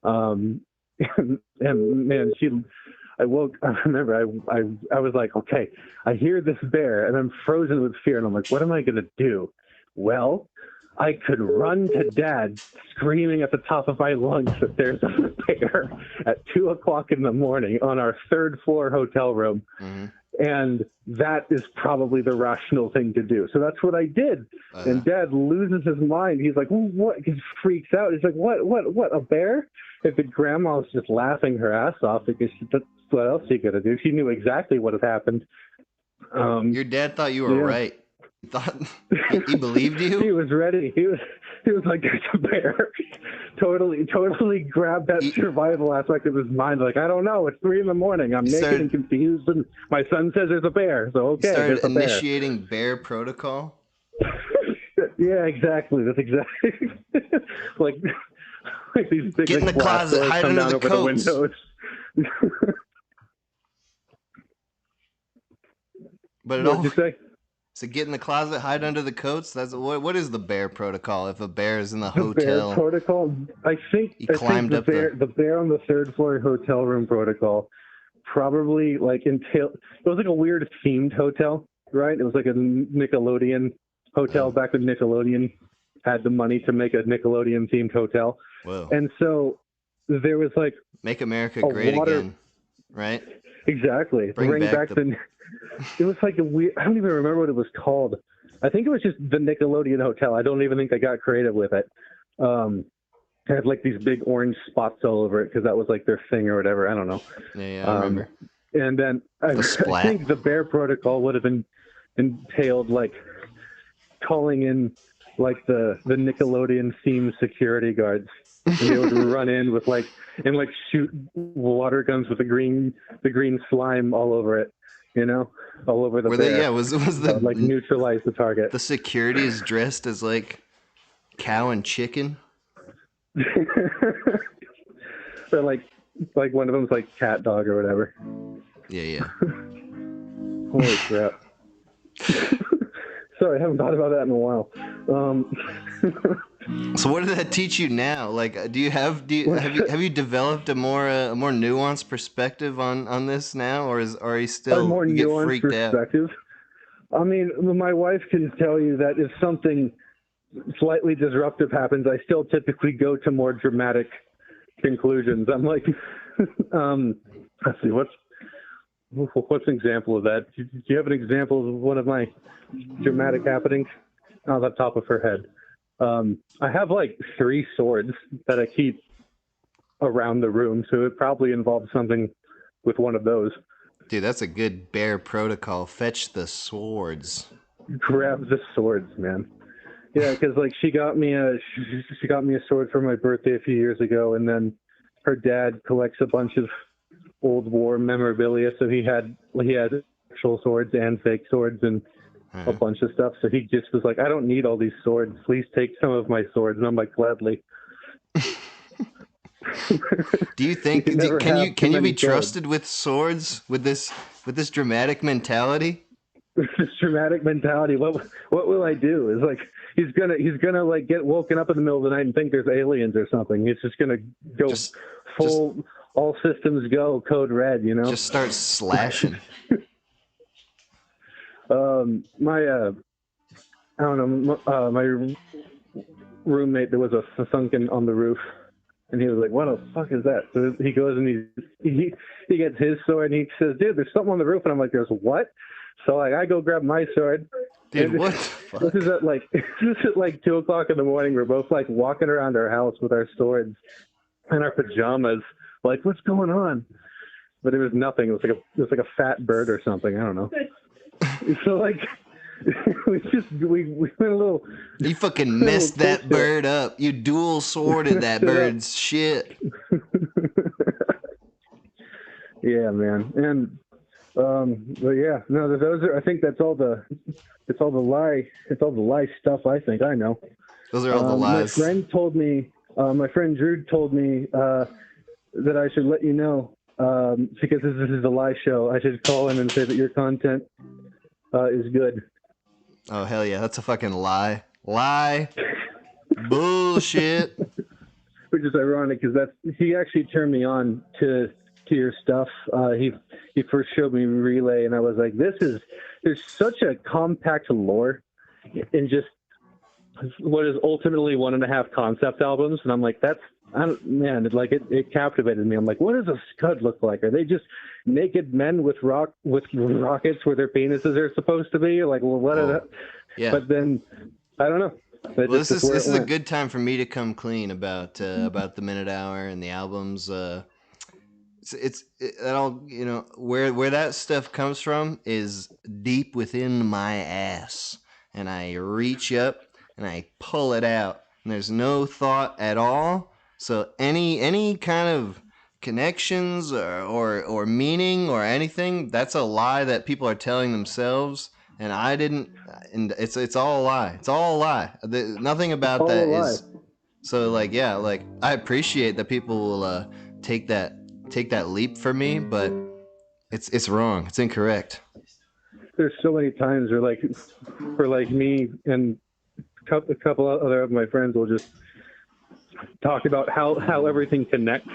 F: And man, I remember I was like, okay, I hear this bear and I'm frozen with fear. And I'm like, what am I going to do? Well, I could run to Dad screaming at the top of my lungs that there's a bear at 2:00 in the morning on our 3rd floor hotel room. Mm-hmm. And that is probably the rational thing to do. So that's what I did. And Dad loses his mind. He's like, what? He freaks out. He's like, what, a bear? And the grandma was just laughing her ass off because that's what else she could have do. She knew exactly what had happened.
A: Your dad thought you were right. He believed you?
F: He was ready. He was like, there's a bear. Totally grabbed that survival aspect of his mind. Like, I don't know. It's 3 a.m. I'm naked and confused, and my son says there's a bear. So okay,
A: there's a bear. Initiating bear protocol.
F: Yeah, exactly. That's exactly like these big.
A: Get in the closet, hide under the coats. But
F: what did you say?
A: So get in the closet, hide under the coats. That's what is the bear protocol? If a bear is in the hotel,
F: bear protocol. I think the bear on the 3rd floor hotel room protocol probably like it was like a weird themed hotel, right? It was like a Nickelodeon hotel back when Nickelodeon had the money to make a Nickelodeon themed hotel.
A: Whoa.
F: And so there was like
A: Make America Great Again, right?
F: Exactly. Bring back the it was like I don't even remember what it was called. I think it was just the Nickelodeon Hotel. I don't even think I got creative with it. It had like these big orange spots all over it because that was like their thing or whatever. I don't know.
A: Yeah, I remember.
F: And then I think the bear protocol would have entailed like calling in like the Nickelodeon themed security guards. And they would run in with like shoot water guns with the green slime all over it. You know, all over the bear.
A: Was the
F: like neutralize the target.
A: The security is dressed as like cow and chicken.
F: Or like one of them's like cat dog or whatever.
A: Yeah.
F: Holy crap. Sorry, I haven't thought about that in a while.
A: So what did that teach you now? Like, have you developed a more nuanced perspective on this now, or are you still
F: a more nuanced perspective? I mean, my wife can tell you that if something slightly disruptive happens, I still typically go to more dramatic conclusions. I'm like, let's see, what's an example of that? Do you have an example of one of my dramatic happenings? On the top of her head. I have like 3 swords that I keep around the room, so it probably involves something with one of those.
A: Dude, that's a good bear protocol. Fetch the swords.
F: Grab the swords, man. Yeah, because like she got me a sword for my birthday a few years ago, and then her dad collects a bunch of old war memorabilia, so he had actual swords and fake swords and a bunch of stuff. So he just was like, I don't need all these swords. Please take some of my swords. And I'm like, gladly.
A: Do you think can you be trusted with swords with this dramatic mentality?
F: This dramatic mentality. What will I do? Is like he's gonna like get woken up in the middle of the night and think there's aliens or something. He's just gonna go full all systems go, code red, you know?
A: Just start slashing.
F: My I don't know. My roommate, there was a sunken on the roof, and he was like, "What the fuck is that?" So he goes and he gets his sword, and he says, "Dude, there's something on the roof." And I'm like, "There's what?" So like I go grab my sword.
A: Dude, what the fuck?
F: This is at like 2:00 in the morning. We're both like walking around our house with our swords and our pajamas. Like, what's going on? But there was nothing. It was like a fat bird or something. I don't know. So like we went a little.
A: You fucking messed that bird up. You dual sworded that bird's shit.
F: Yeah, man. And but yeah, no, those are. I think that's all the. It's all the lie stuff. I think I know.
A: Those are all the lies.
F: My friend told me. My friend Drew told me that I should let you know because this is a lie show. I should call in and say that your content is good.
A: Oh hell yeah, that's a fucking lie. Lie. Bullshit.
F: Which is ironic because he actually turned me on to your stuff. He first showed me Relay, and I was like, there's such a compact lore in just what is ultimately 1.5 concept albums, and I'm like, it captivated me. I'm like, what does a scud look like? Are they just naked men with rockets where their penises are supposed to be? Like, well, what are that?
A: Yeah.
F: But then I don't know.
A: Well, this is a good time for me to come clean about the Minute Hour and the albums. It all, you know, where that stuff comes from is deep within my ass, and I reach up and I pull it out, and there's no thought at all. So any kind of connections or meaning or anything, that's a lie that people are telling themselves, and I didn't. And it's all a lie. It's all a lie. Nothing about that is. So like, yeah, like I appreciate that people will take that leap for me, but it's wrong. It's incorrect.
F: There's so many times where me and a couple other of my friends will just talk about how everything connects,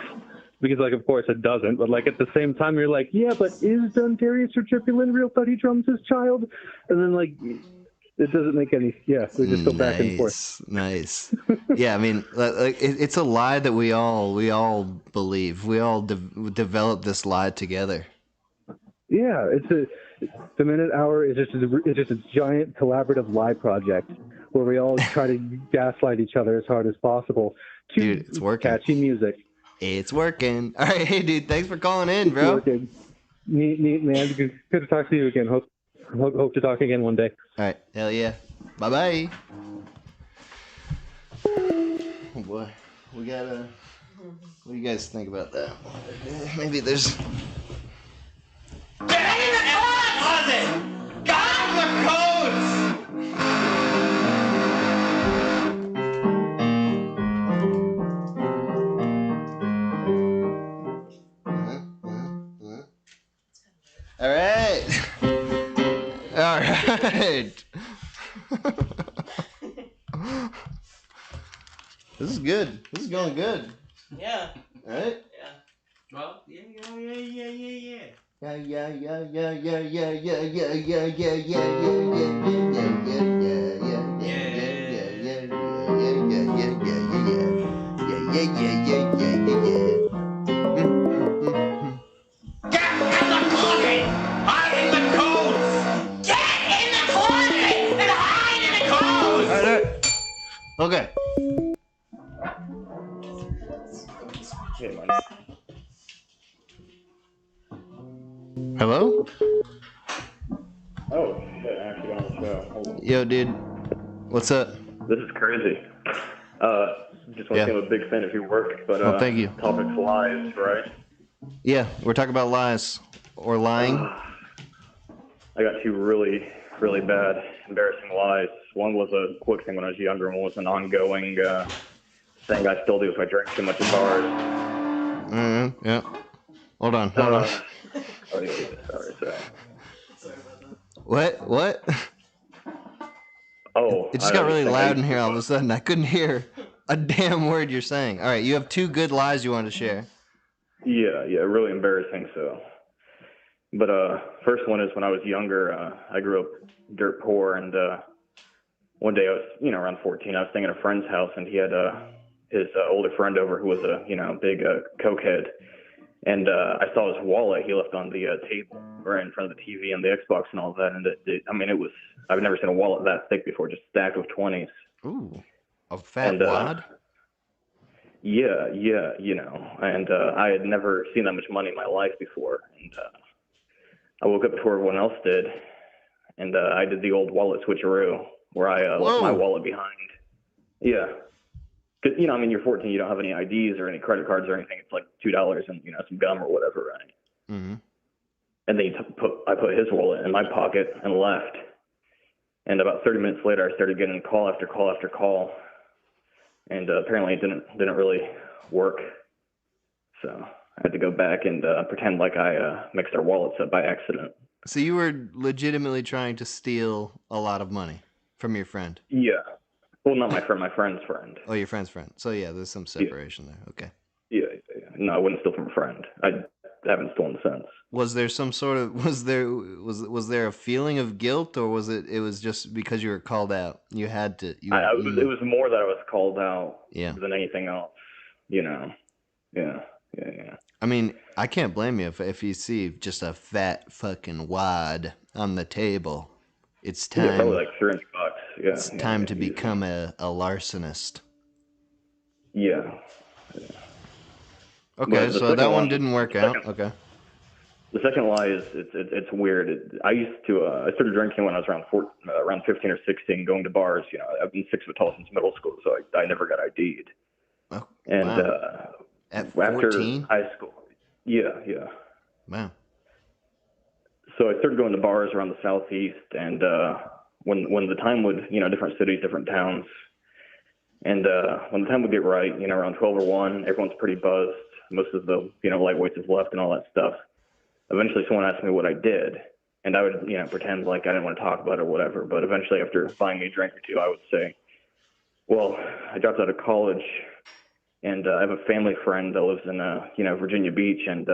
F: because like of course it doesn't, but like at the same time you're like, yeah, but is Dundarius or Trippulin real Buddy Drums' child? And then like it doesn't make any. Yeah, we just go back and forth.
A: Nice. Yeah, I mean, like it's a lie that we all believe. We all develop this lie together.
F: Yeah, the Minute Hour is just a giant collaborative lie project where we all try to gaslight each other as hard as possible to
A: dude, it's working.
F: Catchy music.
A: It's working. All right, hey dude, thanks for calling in, bro.
F: It's working. Neat man. Good to talk to you again. Hope to talk again one day.
A: All right, hell yeah. Bye bye. Oh boy, we gotta. What do you guys think about that? Maybe there's.
G: Get in the closet! Got the codes!
A: All right. All right. This is good. This is going good.
G: Yeah.
A: All right?
G: Yeah. Well, yeah.
A: Yeah. Okay. Hello?
H: Oh, shit, I actually got on the show. Hold on.
A: Yo, dude. What's up?
H: This is crazy. Just want to say I'm a big fan of your work, but
A: thank you.
H: Topic's lies, right?
A: Yeah, we're talking about lies. Or lying.
H: I got two really, really bad, embarrassing lies. One was a quick thing when I was younger, and one was an ongoing thing I still do if I drink too much at bars.
A: Mm-hmm, yeah. Hold on.
H: Oh, yeah, sorry.
A: What?
H: Oh.
A: It just got really loud in here all of a sudden. I couldn't hear a damn word you're saying. All right, you have two good lies you want to share.
H: Yeah, really embarrassing. So But first one is when I was younger. I grew up dirt poor, and one day I was, around 14. I was staying at a friend's house, and he had his older friend over who was a, big cokehead. And I saw his wallet he left on the table right in front of the TV and the Xbox and all that. And I've never seen a wallet that thick before, just stacked with 20s.
A: Ooh, a fat wad?
H: Yeah, and I had never seen that much money in my life before. And I woke up before everyone else did, and I did the old wallet switcheroo where I left my wallet behind. Yeah. Because, you're 14, you don't have any IDs or any credit cards or anything. It's like $2 and, some gum or whatever, right?
A: Mm-hmm.
H: And then I put his wallet in my pocket and left. And about 30 minutes later, I started getting call after call after call. And apparently it didn't really work. So I had to go back and pretend like I mixed our wallets up by accident.
A: So you were legitimately trying to steal a lot of money from your friend?
H: Yeah. Well, not my friend, my friend's friend.
A: Oh, your friend's friend. So yeah, there's some separation there. Okay.
H: Yeah. No, I wouldn't steal from a friend. I haven't stolen since.
A: Was there some sort of was there a feeling of guilt, or was it was just because you were called out? You had to.
H: It was more that I was called out
A: than
H: anything else. Yeah.
A: I mean, I can't blame you if you see just a fat fucking wad on the table. It's time.
H: Yeah, probably like $300. Yeah.
A: It's time to become a larcenist.
H: Yeah.
A: Okay, so that one didn't work out. Okay.
H: The second lie is it's weird. I started drinking when I was around 15 or 16, going to bars. I've been 6 foot tall since middle school, so I never got ID'd.
A: Oh,
H: and
A: wow. At 14?
H: After high school, yeah.
A: Wow.
H: So I started going to bars around the southeast, and when the time would, different cities, different towns, and when the time would get right, around 12 or 1, everyone's pretty buzzed. Most of the, lightweights have left and all that stuff. Eventually someone asked me what I did, and I would, pretend like I didn't want to talk about it or whatever. But eventually after buying me a drink or two, I would say, well, I dropped out of college, and I have a family friend that lives in, Virginia Beach, and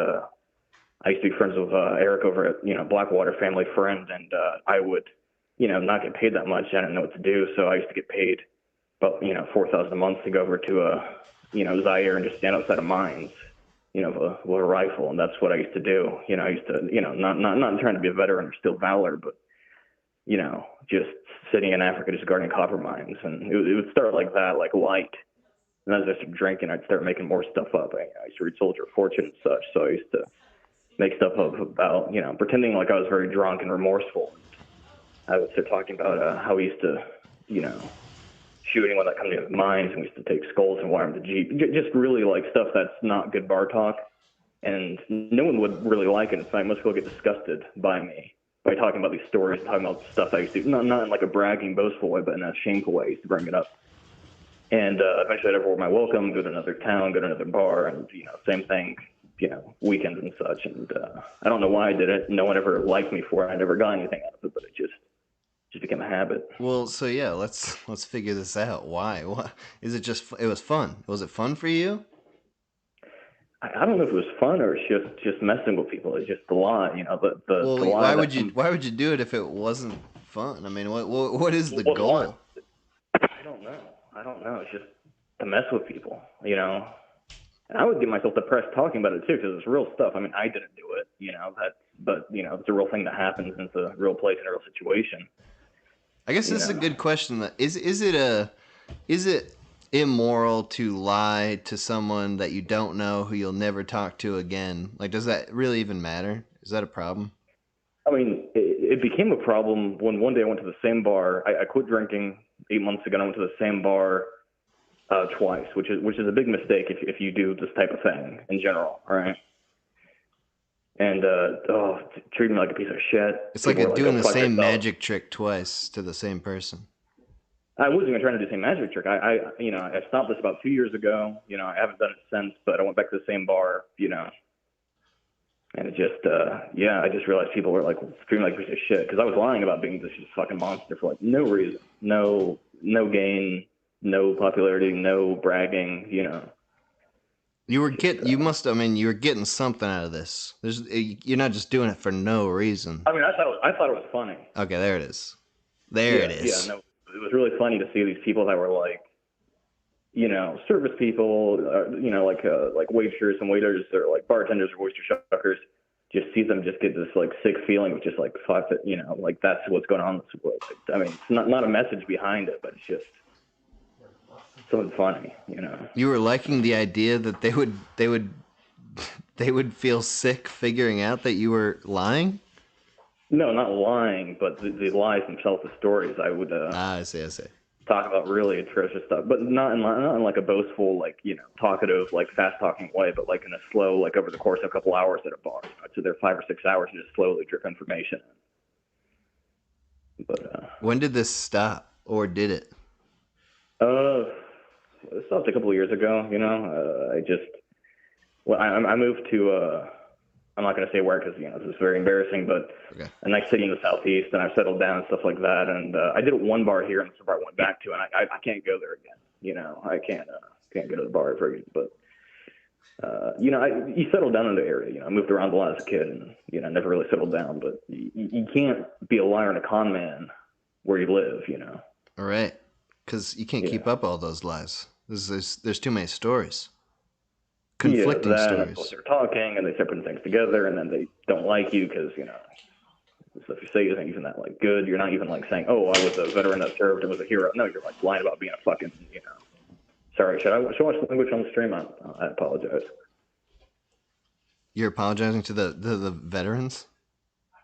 H: I used to be friends with Eric over at, Blackwater, family friend, and I would, not get paid that much. I didn't know what to do, so I used to get paid about, $4,000 a month to go over to, Zaire and just stand outside of mines, with a rifle, and that's what I used to do. I used to, not trying to be a veteran or steal valor, but, just sitting in Africa, just guarding copper mines, and it would start like that, like light. And as I started drinking, I'd start making more stuff up. I used to read Soldier of Fortune and such, so I used to make stuff up about, pretending like I was very drunk and remorseful. I would start talking about how we used to, shoot anyone that comes to the mines, and we used to take skulls and wire them to Jeep. Just really like stuff that's not good bar talk, and no one would really like it. In fact, most people get disgusted by me by talking about these stories, talking about stuff I used to do, not in like a bragging, boastful way, but in a shameful way. I used to bring it up. And eventually I'd overwork my welcome, go to another town, go to another bar, and, same thing, weekends and such. And I don't know why I did it. No one ever liked me for it. I never got anything out of it, but it just became a habit.
A: Well, so yeah, let's figure this out. Why? What is it? It was fun. Was it fun for you?
H: I don't know if it was fun or it's just messing with people. It's just the lie, the
A: lie. Why would you do it if it wasn't fun? I mean, what is the goal?
H: I don't know. It's just to mess with people, And I would get myself depressed talking about it too, because it's real stuff. I mean, I didn't do it, but it's a real thing that happens, and it's a real place and a real situation.
A: I guess this is a good question. Is it immoral to lie to someone that you don't know, who you'll never talk to again? Like, does that really even matter? Is that a problem?
H: I mean, it became a problem when one day I went to the same bar. I quit drinking 8 months ago. And I went to the same bar twice, which is a big mistake if you do this type of thing in general, right? And treating me like a piece of shit.
A: It's like doing the same magic trick twice to the same person.
H: I wasn't even trying to do the same magic trick. I stopped this about 2 years ago. I haven't done it since, but I went back to the same bar, and it just, I just realized people were like treating me like a piece of shit, because I was lying about being this fucking monster for like no reason, no gain, no popularity, no bragging,
A: You must. I mean, you were getting something out of this. You're not just doing it for no reason.
H: I mean, I thought it was funny.
A: Okay, there it is. There it is.
H: Yeah, no, it was really funny to see these people that were like, service people, like waiters and waiters, or like bartenders or oyster shuckers. Just see them just get this like sick feeling of just like fuck that, like that's what's going on in this world. I mean, it's not a message behind it, but it's just something funny,
A: You were liking the idea that they would feel sick figuring out that you were lying?
H: No, not lying, but the lies themselves, the stories. I would
A: I see.
H: Talk about really atrocious stuff, but not in like a boastful, like, talkative, like fast talking way, but like in a slow, like over the course of a couple hours at a bar. So they're 5 or 6 hours and just slowly drip information in. But
A: when did this stop, or did it?
H: It stopped a couple of years ago. I moved to I'm not going to say where because this is very embarrassing, but a nice city in the southeast, and I settled down and stuff like that. And I did one bar here, and it's the bar I went back to, and I can't go there again. I can't go to the bar ever again. But you settle down in the area. I moved around a lot as a kid, and never really settled down. But you can't be a liar and a con man where you live.
A: All right, because you can't keep up all those lies. There's too many stories. Conflicting stories.
H: They're talking and they start putting things together, and then they don't like you because the stuff you say isn't even that like good. You're not even like saying, "Oh, I was a veteran that served and was a hero." No, you're like lying about being a fucking Sorry, should I watch the language on the stream? I apologize.
A: You're apologizing to the veterans?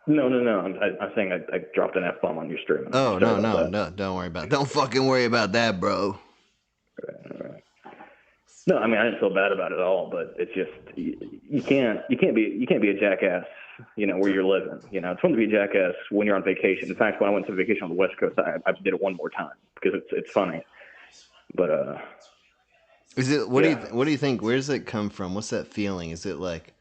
H: No. I'm saying I dropped an F-bomb on your stream.
A: Oh no! Don't worry about it. Don't fucking worry about that, bro.
H: All right. No, I mean I didn't feel bad about it at all, but it's just you can't be a jackass, where you're living. It's fun to be a jackass when you're on vacation. In fact, when I went to vacation on the West Coast, I did it one more time because it's funny. But
A: is it what do you think? Where does it come from? What's that feeling? Is it like,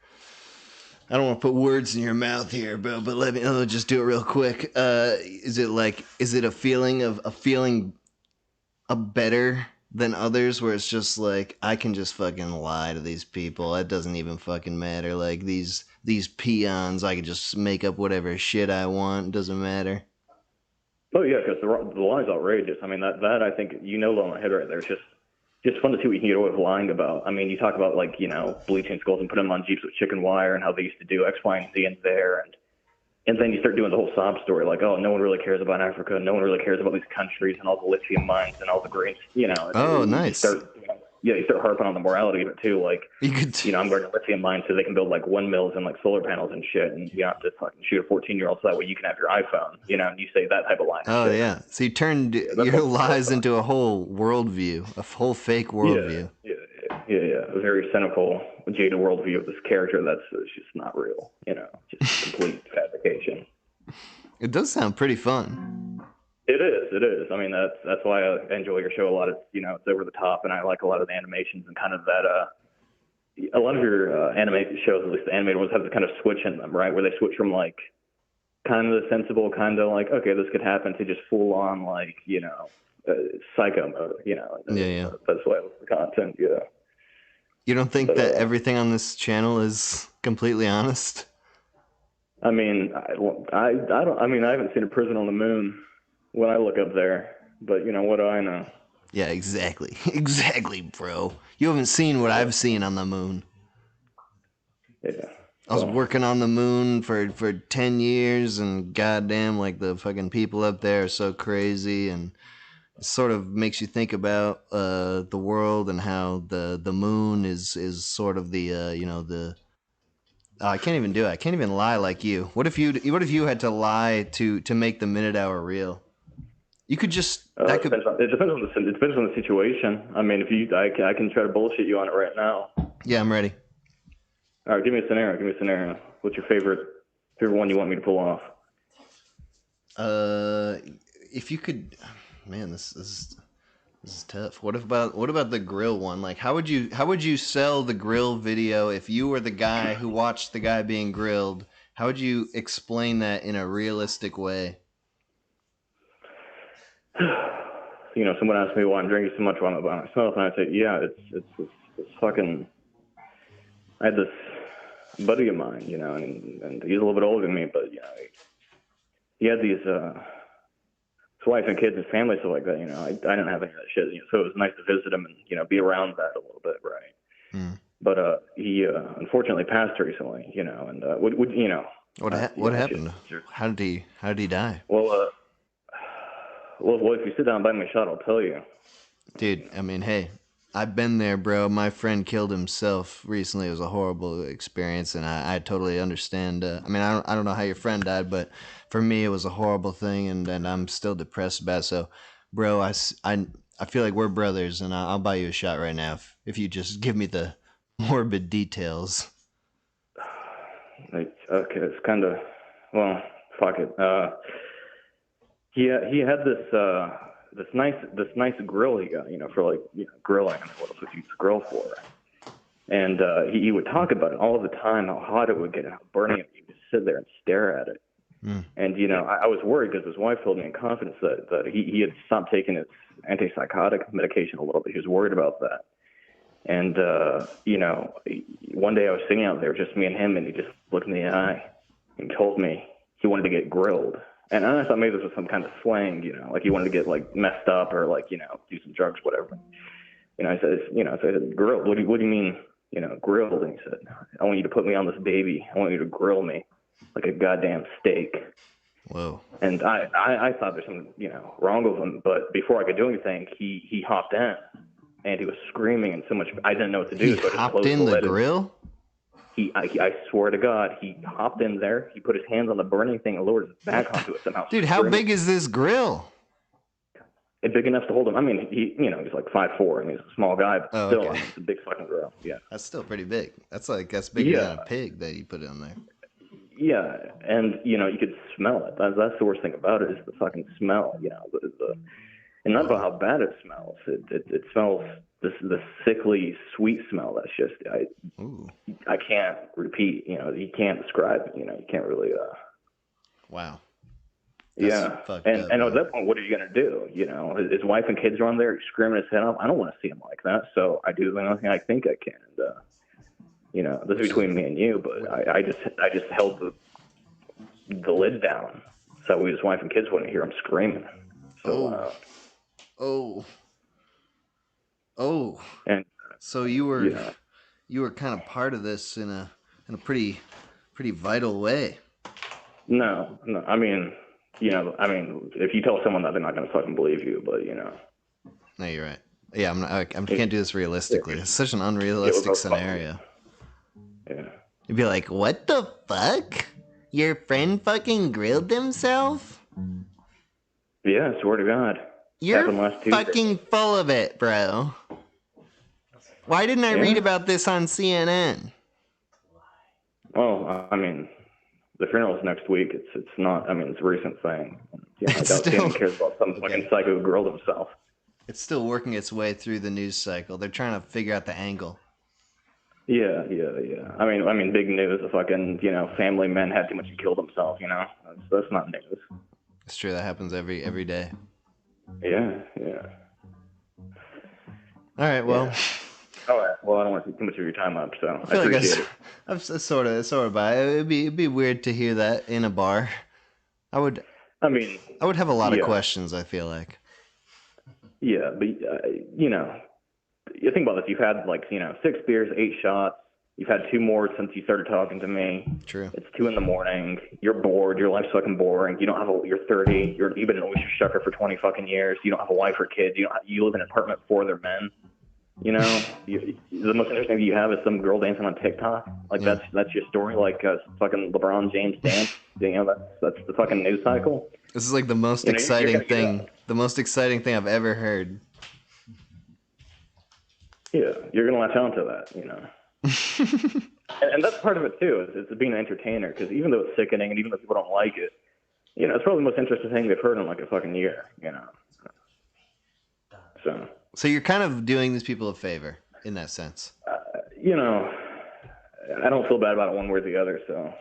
A: I don't want to put words in your mouth here, but let me just do it real quick. Is it a feeling of better than others, where it's just like, I can just fucking lie to these people, it doesn't even fucking matter, like these peons, I can just make up whatever shit I want, it doesn't matter?
H: Oh yeah, because the lie's outrageous. I mean that I think on my head right there. It's just fun to see what you can get away with lying about. I mean, you talk about like bleaching skulls and putting them on jeeps with chicken wire and how they used to do X, Y, and Z in there, and then you start doing the whole sob story, like, oh, no one really cares about Africa, no one really cares about these countries and all the lithium mines and all the greens,
A: Oh, nice.
H: You start harping on the morality of it too, like,
A: you could,
H: I'm going to lithium mines so they can build like windmills and like solar panels and shit, and you have to fucking shoot a 14-year-old so that way you can have your iPhone, and you say that type of line.
A: Oh yeah, so you turned your lies into a whole worldview, a whole fake worldview.
H: Yeah, a very cynical, jaded worldview of this character that's just not real, just complete fabrication.
A: It does sound pretty fun.
H: It is. I mean, that's why I enjoy your show a lot. It's it's over the top, and I like a lot of the animations and kind of that. A lot of your animated shows, at least the animated ones, have the kind of switch in them, right? Where they switch from like kind of the sensible, kind of like, okay, this could happen, to just full on like psycho mode.
A: Yeah.
H: That's why I love the content. Yeah.
A: You don't think that everything on this channel is completely honest?
H: I mean, I don't. I mean, I haven't seen a prison on the moon when I look up there, but what do I know?
A: Yeah, exactly, bro. You haven't seen what I've seen on the moon.
H: Yeah.
A: I was working on the moon for 10 years, and goddamn, like, the fucking people up there are so crazy, and it sort of makes you think about the world and how the moon is sort of the the. I can't even do it. I can't even lie like you. What if you had to lie to make the minute hour real? You could just.
H: It depends on the situation. I mean, I can try to bullshit you on it right now.
A: Yeah, I'm ready.
H: All right, give me a scenario. What's your favorite one you want me to pull off?
A: If you could, man, this is tough. What about the grill one? Like, how would you sell the grill video if you were the guy who watched the guy being grilled? How would you explain that in a realistic way?
H: Someone asked me why I'm drinking so much while I'm by myself, and I say, yeah, it's fucking I had this buddy of mine, you know, and he's a little bit older than me, but, you know, he had these, his wife and kids and family, stuff like that, you know. I didn't have any of that shit, you know, so it was nice to visit him and, you know, be around that a little bit, right?
A: Mm.
H: But he unfortunately passed recently, you know, and would you know.
A: What happened? How did he die?
H: Well, if you sit down and buy me a shot, I'll tell you.
A: Dude, I mean, hey, I've been there, bro. My friend killed himself recently. It was a horrible experience, and I totally understand. I mean, I don't know how your friend died, but for me, it was a horrible thing, and I'm still depressed about it. So, bro, I feel like we're brothers, and I'll buy you a shot right now if you just give me the morbid details.
H: Like, okay, it's kind of, well, fuck it. He had this nice grill he got, you know, for like, you know, grilling and what else would you use a grill for? And he would talk about it all the time, how hot it would get and how burning it. He would sit there and stare at it.
A: Mm.
H: And, you know, I was worried because his wife told me in confidence that he had stopped taking his antipsychotic medication a little bit. He was worried about that. And, you know, one day I was sitting out there, just me and him, and he just looked me in the eye and told me he wanted to get grilled. And I thought maybe this was some kind of slang, you know, like he wanted to get, like, messed up or, like, you know, do some drugs, whatever. You know, I said, grilled, what do you mean, you know, grilled? And he said, I want you to put me on this baby. I want you to grill me like a goddamn steak.
A: Whoa.
H: And I thought there's something, you know, wrong with him. But before I could do anything, he hopped in. And he was screaming and so much. I didn't know what to do.
A: He hopped in the grill?
H: I swear to God, he hopped in there. He put his hands on the burning thing and lowered his back onto it somehow.
A: Dude, how big is this grill?
H: It's big enough to hold him. I mean, he's like 5'4", and he's a small guy, but still,
A: okay.
H: I mean, it's a big fucking grill. Yeah.
A: That's still pretty big. That's bigger than a pig that you put in there.
H: Yeah, and, you know, you could smell it. That's the worst thing about it is the fucking smell, you know. And not about how bad it smells. It smells this sickly sweet smell that's just I can't repeat. You know, you can't describe it. You know, you can't really.
A: Wow.
H: That's and at that point, what are you gonna do? You know, his wife and kids are on there. He's screaming his head off. I don't want to see him like that. So I do the only thing I think I can. And, you know, this is between me and you, but I just held the lid down so his wife and kids wouldn't hear him screaming. So. And
A: so you were kind of part of this in a pretty vital way.
H: No. I mean, you know, if you tell someone that, they're not gonna fucking believe you. But you know.
A: No, you're right. Yeah, I can't do this realistically. It's such an unrealistic scenario.
H: Yeah.
A: You'd be like, what the fuck? Your friend fucking grilled himself?
H: Yeah, I swear to God.
A: You're fucking full of it, bro. Why didn't I read about this on CNN?
H: Well, I mean, the funeral's next week. It's not. I mean, it's a recent thing. Yeah, I doubt anyone cares about some fucking psycho who grilled himself.
A: It's still working its way through the news cycle. They're trying to figure out the angle.
H: Yeah. I mean, big news. A fucking, you know, family man had too much and killed himself. You know, that's not news.
A: It's true. That happens every day.
H: Yeah.
A: All right. Well.
H: Yeah. All right. Well, I don't want to take too much of your time up, so I appreciate it.
A: I'm sort of by. It'd be weird to hear that in a bar. I would have a lot of questions. I feel like.
H: Yeah, but you know, you think about this. You've had 6 beers, 8 shots. You've had 2 more since you started talking to me.
A: True.
H: It's 2 a.m. You're bored. Your life's fucking boring. You don't have you're 30. You've been an oyster shucker for 20 fucking years. You don't have a wife or kids. You live in an apartment with 4 other men. You know, the most interesting thing you have is some girl dancing on TikTok. That's your story. Fucking LeBron James dance. You know, that's the fucking news cycle.
A: This is like the most exciting thing. The most exciting thing I've ever heard.
H: Yeah, you're gonna latch on to that, you know. and that's part of it too. It's being an entertainer, because even though it's sickening and even though people don't like it, you know, it's probably the most interesting thing they've heard in like a fucking year. You know.
A: So you're kind of doing these people a favor in that sense.
H: You know, I don't feel bad about it one way or the other, so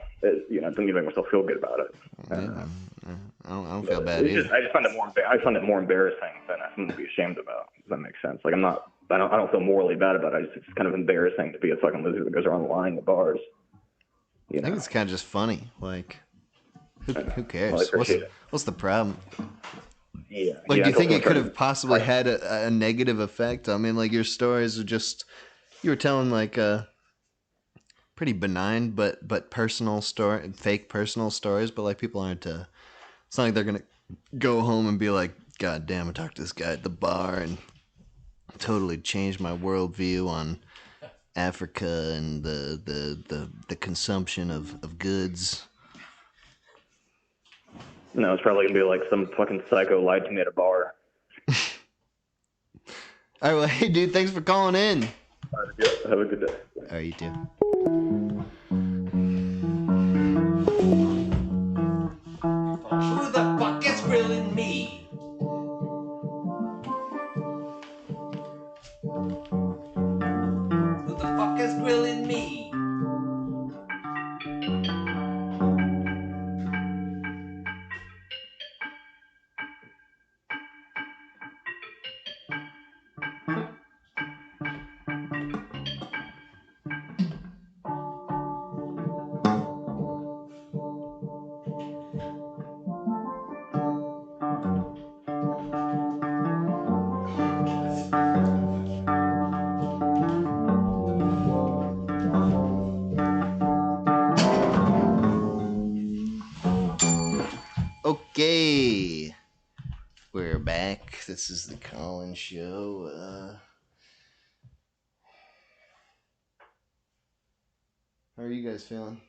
H: you know, I don't even make myself feel good about it.
A: I don't feel bad either.
H: I just find it more. I find it more embarrassing than something to be ashamed about. Does that make sense? Like I'm not I don't feel morally bad about it. It's kind of embarrassing to be a fucking loser that goes around lying at bars.
A: I think it's kind of just funny. Like, who cares?
H: Well, I appreciate it.
A: What's the problem?
H: Yeah.
A: Like,
H: yeah,
A: do you think
H: I
A: it could have possibly had a negative effect? I mean, like, your stories are just, you were telling like pretty benign but personal story, fake personal stories, but like people aren't. It's not like they're gonna go home and be like, God damn, I talked to this guy at the bar and totally changed my worldview on Africa and the consumption of goods.
H: No, it's probably gonna be like some fucking psycho lied to me at a bar.
A: All right, well, hey, dude, thanks for calling in.
H: All right, yeah, have a good day.
A: All right, you too.
G: Who the fuck is grilling me? Who the fuck is grilling me?
A: Okay, we're back. This is the Colin Show. How are you guys feeling?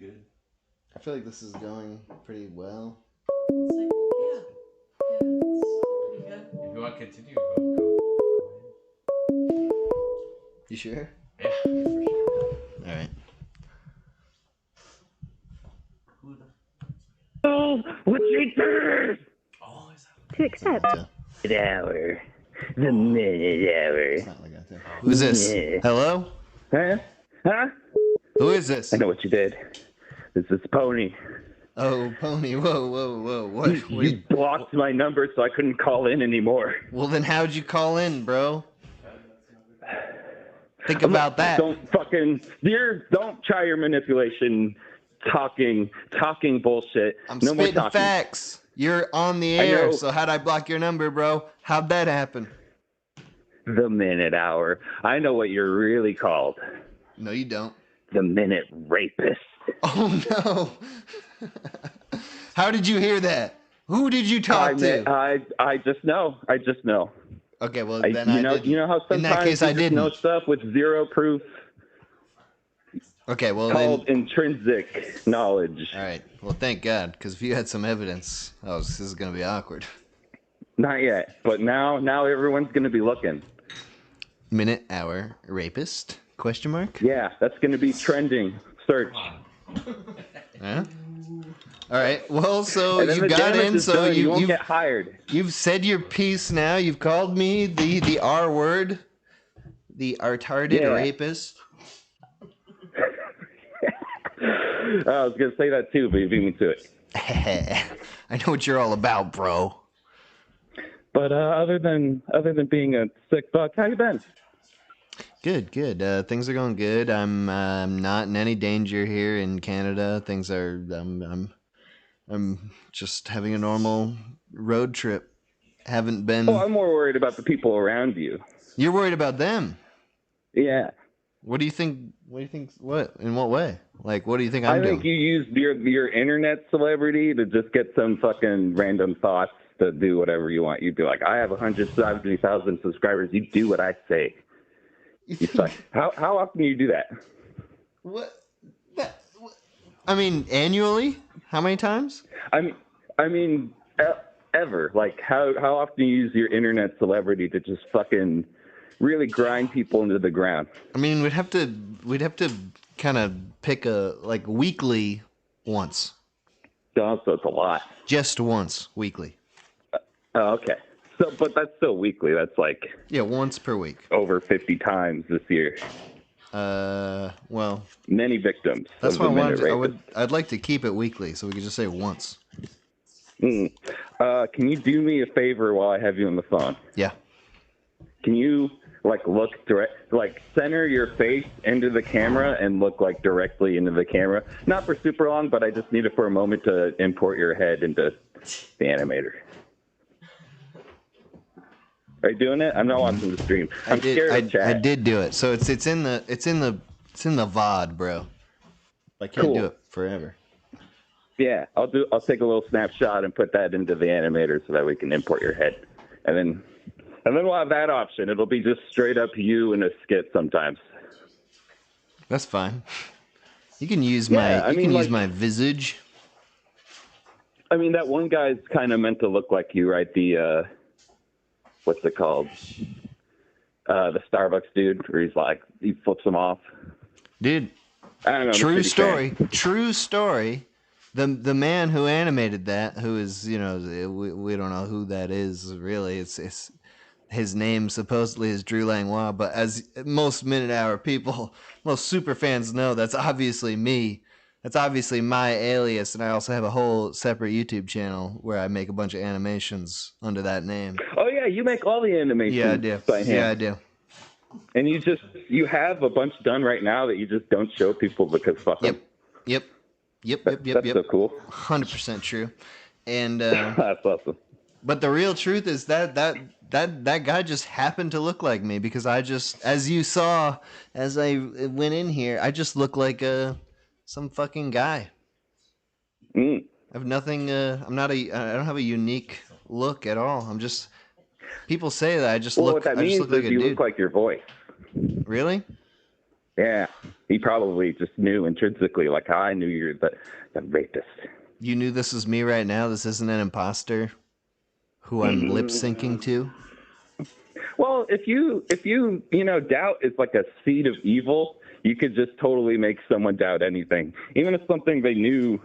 G: Good.
A: I feel like this is going pretty well.
G: It's like, yeah, it's pretty good. If you want to continue, go.
A: You sure?
G: Yeah, for sure.
A: All right.
G: Who the?
D: Oh, what's your turn?
G: Oh, is that?
B: To accept.
D: Hour. The minute hour.
A: It's not like that, too. Who's this? Hello?
D: Huh?
A: Who is this?
D: I know what you did. This is Pony.
A: Oh, Pony. Whoa. What?
D: You blocked my number so I couldn't call in anymore.
A: Well, then how'd you call in, bro? Think about that.
D: Don't try your manipulation, talking bullshit.
A: I'm
D: no more
A: spitting
D: talking.
A: facts. You're on the air, so how'd I block your number, bro? How'd that happen?
D: The minute hour. I know what you're really called.
A: No, you don't.
D: The minute rapist.
A: Oh, no. How did you hear that? Who did you talk to?
D: I just know.
A: Okay, well,
D: You know how sometimes
A: in that case, I didn't
D: know stuff with zero proof.
A: Okay, well,
D: called intrinsic knowledge.
A: All right. Well, thank God, because if you had some evidence, this is gonna be awkward.
D: Not yet, but now everyone's gonna be looking.
A: Minute hour rapist? Question mark?
D: Yeah, that's gonna be trending search.
A: Yeah. All right. Well, so
D: And then
A: you
D: the
A: got
D: damage
A: in.
D: is
A: So
D: done, you won't
A: you've
D: get hired.
A: You've said your piece now. You've called me the R word, the retarded rapist.
D: I was gonna say that too, but you beat me to it.
A: I know what you're all about, bro.
D: But other than being a sick fuck, how you been?
A: Good. Things are going good. I'm not in any danger here in Canada. Things are. I'm just having a normal road trip. Haven't been.
D: Well, I'm more worried about the people around you.
A: You're worried about them?
D: Yeah.
A: What do you think? What? In what way? Like, what do you think I'm doing?
D: I think you used your internet celebrity to just get some fucking random thoughts to do whatever you want. You'd be like, I have 170,000 subscribers. You do what I say. It's like, how often do you do that?
A: What? I mean, annually? How many times?
D: I mean, ever. Like, how often do you use your internet celebrity to just fucking really grind people into the ground?
A: I mean, we'd have to kind of pick weekly once.
D: Oh, so it's a lot.
A: Just once weekly.
D: Oh, okay. So, but that's still weekly. That's like
A: once per week.
D: Over 50 times this year.
A: Well,
D: many victims.
A: That's why I'd like to keep it weekly, so we could just say once.
I: Can you do me a favor while I have you on the phone?
A: Yeah.
I: Can you look direct, center your face into the camera and look directly into the camera? Not for super long, but I just need it for a moment to import your head into the animator. Are you doing it? I'm not watching the stream. I'm scared of chat.
A: I did do it. So it's in the VOD, bro. I can't do it forever.
I: Yeah, I'll take a little snapshot and put that into the animator so that we can import your head, and then we'll have that option. It'll be just straight up you in a skit sometimes.
A: That's fine. You can use use my visage.
I: I mean, that one guy's kind of meant to look like you, right? The what's it called? The Starbucks dude, where he flips him off.
A: Dude,
I: I don't know.
A: True story. The man who animated that, who is, we don't know who that is really. It's his name supposedly is Drew Langlois, but as most Minute Hour people, most super fans know, that's obviously me. That's obviously my alias, and I also have a whole separate YouTube channel where I make a bunch of animations under that name.
I: Oh yeah, you make all the animations.
A: Yeah, I do.
I: By hand.
A: Yeah, I do.
I: And you have a bunch done right now that you just don't show people because fuck them.
A: Yep.
I: That's so cool.
A: 100% true. And
I: that's awesome.
A: But the real truth is that guy just happened to look like me, because I just, as you saw, as I went in here, I just look like some fucking guy. I have nothing. I don't have a unique look at all. I'm just. People say that I just look.
I: What that means is you look like your voice.
A: Really?
I: Yeah. He probably just knew intrinsically, like how I knew you're the rapist. You
A: knew this was me right now? This isn't an imposter who I'm lip syncing to?
I: Well, if you doubt is like a seed of evil, you could just totally make someone doubt anything. Even if something they knew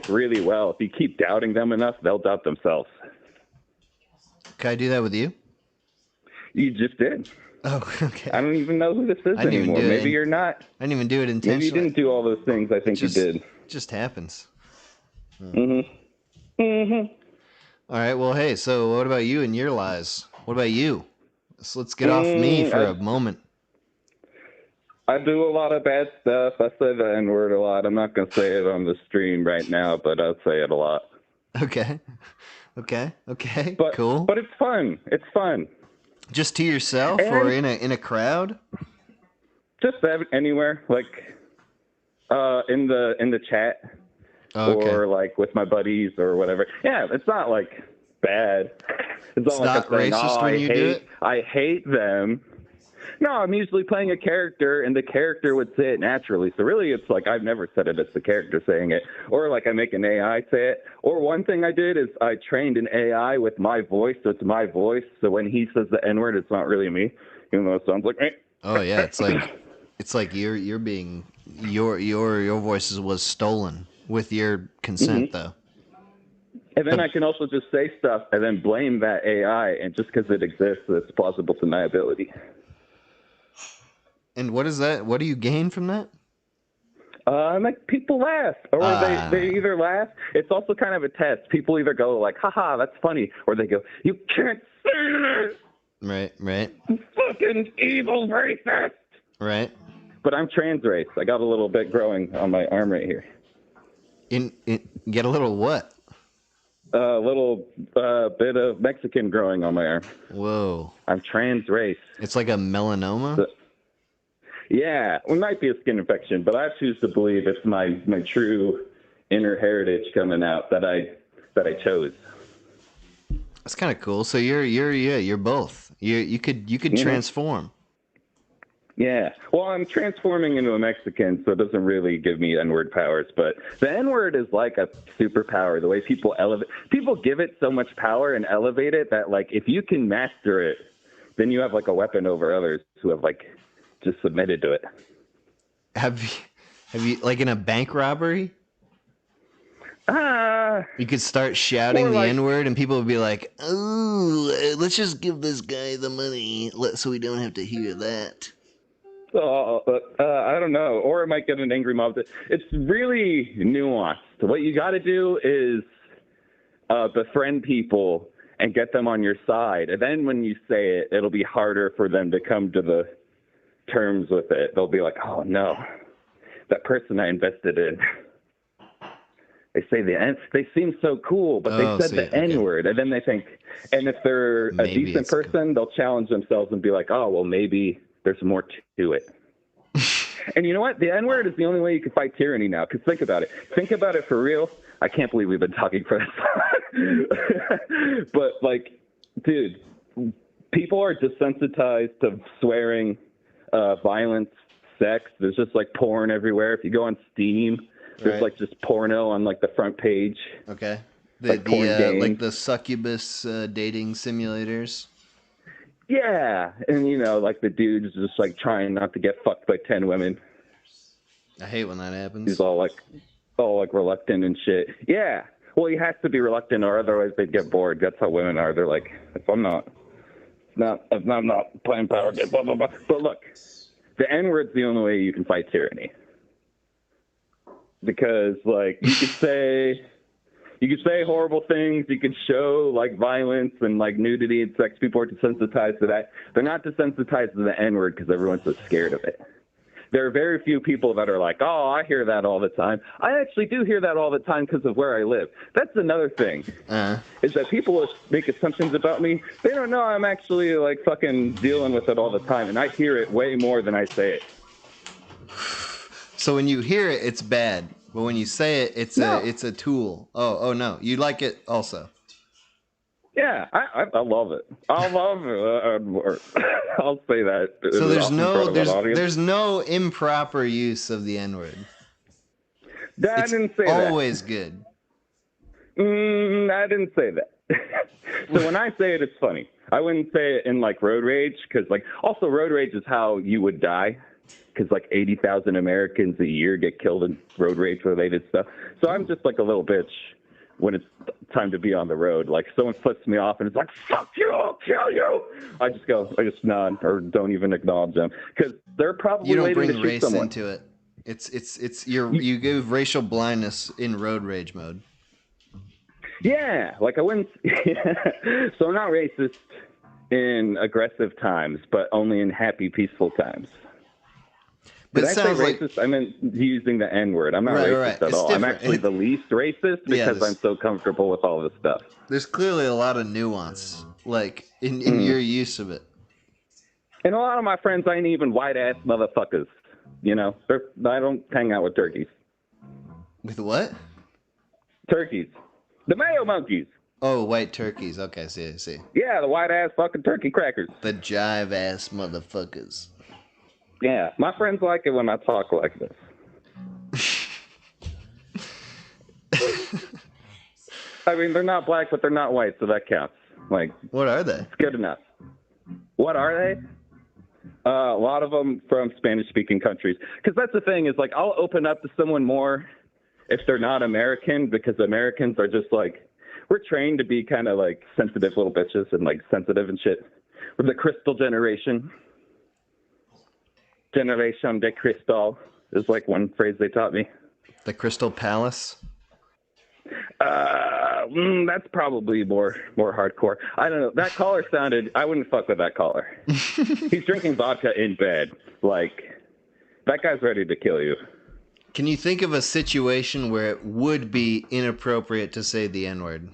I: really well, if you keep doubting them enough, they'll doubt themselves.
A: Can I do that with you?
I: You just did.
A: Oh, okay.
I: I don't even know who this is anymore. Maybe you're not.
A: I didn't even do it intentionally.
I: Maybe you didn't do all those things I think you did.
A: It just happens.
I: All
A: right, well, hey, so what about you and your lies? What about you? So let's get off me for a moment.
I: I do a lot of bad stuff. I say the N-word a lot. I'm not going to say it on the stream right now, but I'll say it a lot.
A: Okay, cool.
I: But it's fun. It's fun.
A: Just to yourself or in a crowd?
I: Just anywhere, in the chat, or with my buddies or whatever. Yeah, it's not bad. It's
A: not racist when you do it.
I: I hate them. No, I'm usually playing a character, and the character would say it naturally. So really, it's I've never said it. It's the character saying it, or I make an AI say it. Or one thing I did is I trained an AI with my voice, so it's my voice. So when he says the N-word, it's not really me, even though it sounds like me.
A: Oh yeah, it's like you're being your voice was stolen with your consent though.
I: And then I can also just say stuff and then blame that AI, and just because it exists, it's plausible deniability.
A: And what is that? What do you gain from that?
I: People laugh, or they either laugh. It's also kind of a test. People either go haha, that's funny, or they go, you can't say that.
A: Right.
I: You fucking evil racist.
A: Right.
I: But I'm trans race. I got a little bit growing on my arm right here.
A: Get a little what?
I: A little bit of Mexican growing on my arm.
A: Whoa.
I: I'm trans race.
A: It's like a melanoma?
I: Yeah, it might be a skin infection, but I choose to believe it's my true inner heritage coming out that I chose.
A: That's kind of cool. So you're both. You could transform.
I: Yeah. Well, I'm transforming into a Mexican, so it doesn't really give me N-word powers. But the N-word is like a superpower. The way people give it so much power and elevate it that if you can master it, then you have a weapon over others who have just submitted to it.
A: Have you in a bank robbery? You could start shouting the N-word and people would be like, "Oh, let's just give this guy the money so we don't have to hear that."
I: I don't know. Or it might get an angry mob. It's really nuanced. What you got to do is befriend people and get them on your side. And then when you say it, it'll be harder for them to come to the terms with it. They'll be like, oh no, that person I invested in. They say they seem so cool, but they said the N-word. And then they think, and if they're a decent person, they'll challenge themselves and be like, oh, well, maybe there's more to it. And you know what? The N-word is the only way you can fight tyranny now. Because think about it. Think about it for real. I can't believe we've been talking for this. But, like, dude, people are desensitized to swearing, violence, sex. There's just, like, porn everywhere. If you go on Steam, there's, like, just porno on, like, the front page.
A: Okay.
I: Like
A: the succubus dating simulators.
I: Yeah, and you know, like the dude's just like trying not to get fucked by 10 women.
A: I hate when that happens.
I: He's all like reluctant and shit. Yeah, well, he has to be reluctant, or otherwise they'd get bored. That's how women are. They're like, if I'm not playing power game, blah blah blah. But look, the N-word's the only way you can fight tyranny, because like you could say horrible things. You could show like violence and like nudity and sex. People are desensitized to that. They're not desensitized to the N-word because everyone's so scared of it. There are very few people that are like, oh, I hear that all the time. I actually do hear that all the time because of where I live. That's another thing, is that people make assumptions about me. They don't know I'm actually like fucking dealing with it all the time, and I hear it way more than I say it.
A: So when you hear it, it's bad. But when you say it, it's a tool. Oh no, you like it also.
I: Yeah, I love it. I love it. I'll say that.
A: So there's no improper use of the N-word.
I: I didn't say that.
A: It's always good.
I: I didn't say that. So when I say it, it's funny. I wouldn't say it in like road rage, because like also road rage is how you would die. Because like 80,000 Americans a year get killed in road rage related stuff. So I'm just like a little bitch when it's time to be on the road. Like someone flips me off and it's like, fuck you, I'll kill you. I just nod or don't even acknowledge them, because they're probably waiting to shoot
A: race
I: someone.
A: Into it. You give racial blindness in road rage mode.
I: Yeah, like I wouldn't. So I'm not racist in aggressive times, but only in happy, peaceful times. Did I say racist? I meant using the N-word. I'm not racist at all. Different. I'm actually the least racist because I'm so comfortable with all this stuff.
A: There's clearly a lot of nuance, like in your use of it.
I: And a lot of my friends ain't even white-ass motherfuckers. You know, I don't hang out with turkeys.
A: With what?
I: Turkeys. The Mayo monkeys.
A: Oh, white turkeys. Okay, see.
I: Yeah, the white-ass fucking turkey crackers.
A: The jive-ass motherfuckers.
I: Yeah, my friends like it when I talk like this. I mean, they're not black, but they're not white, so that counts. Like,
A: what are they?
I: It's good enough. What are they? A lot of them from Spanish-speaking countries. Because that's the thing, is like I'll open up to someone more if they're not American, because Americans are just like, we're trained to be kind of like sensitive little bitches and like sensitive and shit. We're the crystal generation. Generation de Cristal is like one phrase they taught me.
A: The Crystal Palace?
I: That's probably more hardcore. I don't know. That caller sounded, I wouldn't fuck with that caller. He's drinking vodka in bed. Like, that guy's ready to kill you.
A: Can you think of a situation where it would be inappropriate to say the N-word?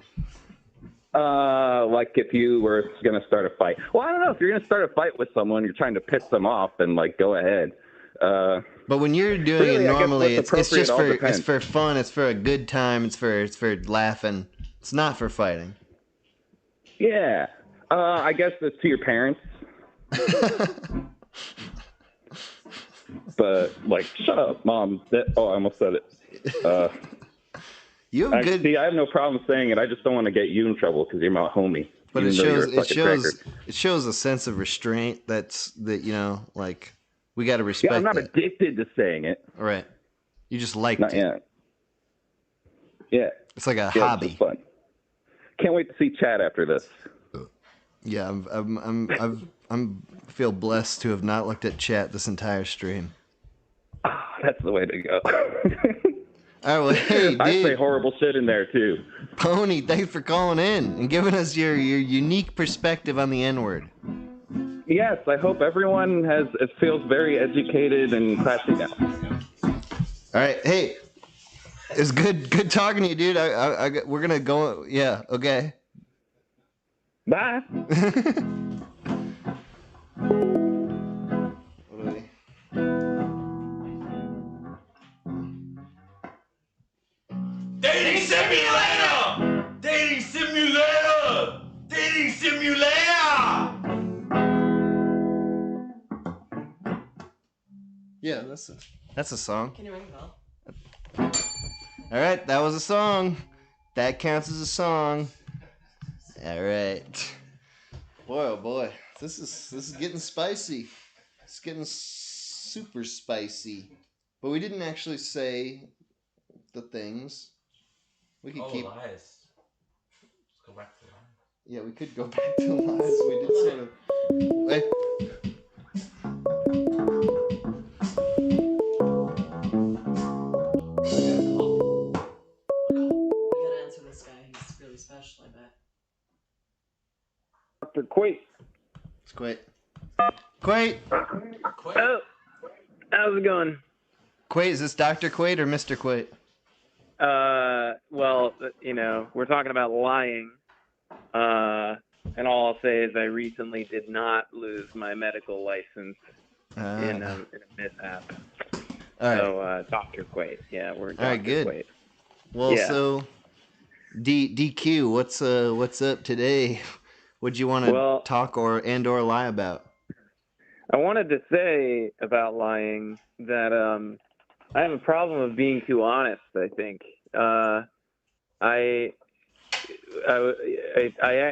I: Like if you were going to start a fight. Well, I don't know. If you're going to start a fight with someone, you're trying to piss them off, then like go ahead.
A: But when you're doing it normally, it's just for fun. It's for a good time. It's for laughing. It's not for fighting.
I: Yeah. I guess it's to your parents. But like, shut up, Mom. I almost said it. See, I have no problem saying it. I just don't want to get you in trouble because you're my homie.
A: But it shows a sense of restraint. That you know, like we got to respect.
I: Yeah, I'm not addicted to saying it.
A: Right. You just like
I: it. Yet. Yeah.
A: It's like a hobby.
I: It's fun. Can't wait to see Chad after this.
A: Yeah, I'm feel blessed to have not looked at chat this entire stream.
I: That's the way to go.
A: All right, well, hey, dude.
I: I say horrible shit in there too.
A: Pony, thanks for calling in and giving us your unique perspective on the N-word.
I: Yes, I hope everyone feels very educated and classy now.
A: All right, hey, it's good talking to you, dude. We're gonna go. Yeah, okay.
I: Bye.
J: Dating simulator! Dating simulator! Dating simulator!
A: Yeah, that's a song.
G: Can you ring the bell?
A: All right, that was a song. That counts as a song. All right. Boy, oh boy, this is getting spicy. It's getting super spicy. But we didn't actually say the things. We could keep.
G: Lies. Let's go back to lies.
A: Yeah, we could go back to lies. We did sort of. Wait.
G: Special, I bet.
D: Dr. Quate.
A: It's Quate. Quate!
C: Oh, how's it going?
A: Quate, is this Dr. Quate or Mr. Quate?
C: Well, we're talking about lying. And all I'll say is I recently did not lose my medical license in a mishap.
A: All right.
C: So, Dr. Quate. Yeah, we're Dr.
A: All right, good.
C: Quate.
A: Well,
C: Yeah.
A: so DQ, what's up today? What'd you want to talk or lie about?
C: I wanted to say about lying that I have a problem of being too honest. I think I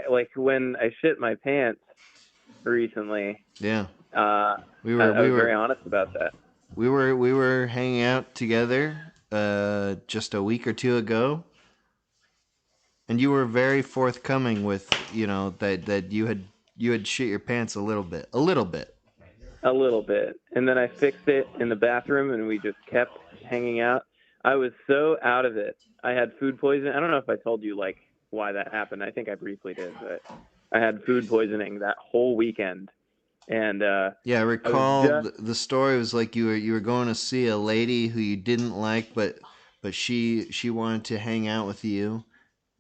C: like when I shit my pants recently.
A: Yeah.
C: We were very honest about that.
A: We were hanging out together just a week or two ago. And you were very forthcoming with, that you had shit your pants a little bit.
C: And then I fixed it in the bathroom, and we just kept hanging out. I was so out of it. I had food poisoning. I don't know if I told you why that happened. I think I briefly did, but I had food poisoning that whole weekend. And
A: yeah, I recall the story was like you were going to see a lady who you didn't like, but she wanted to hang out with you.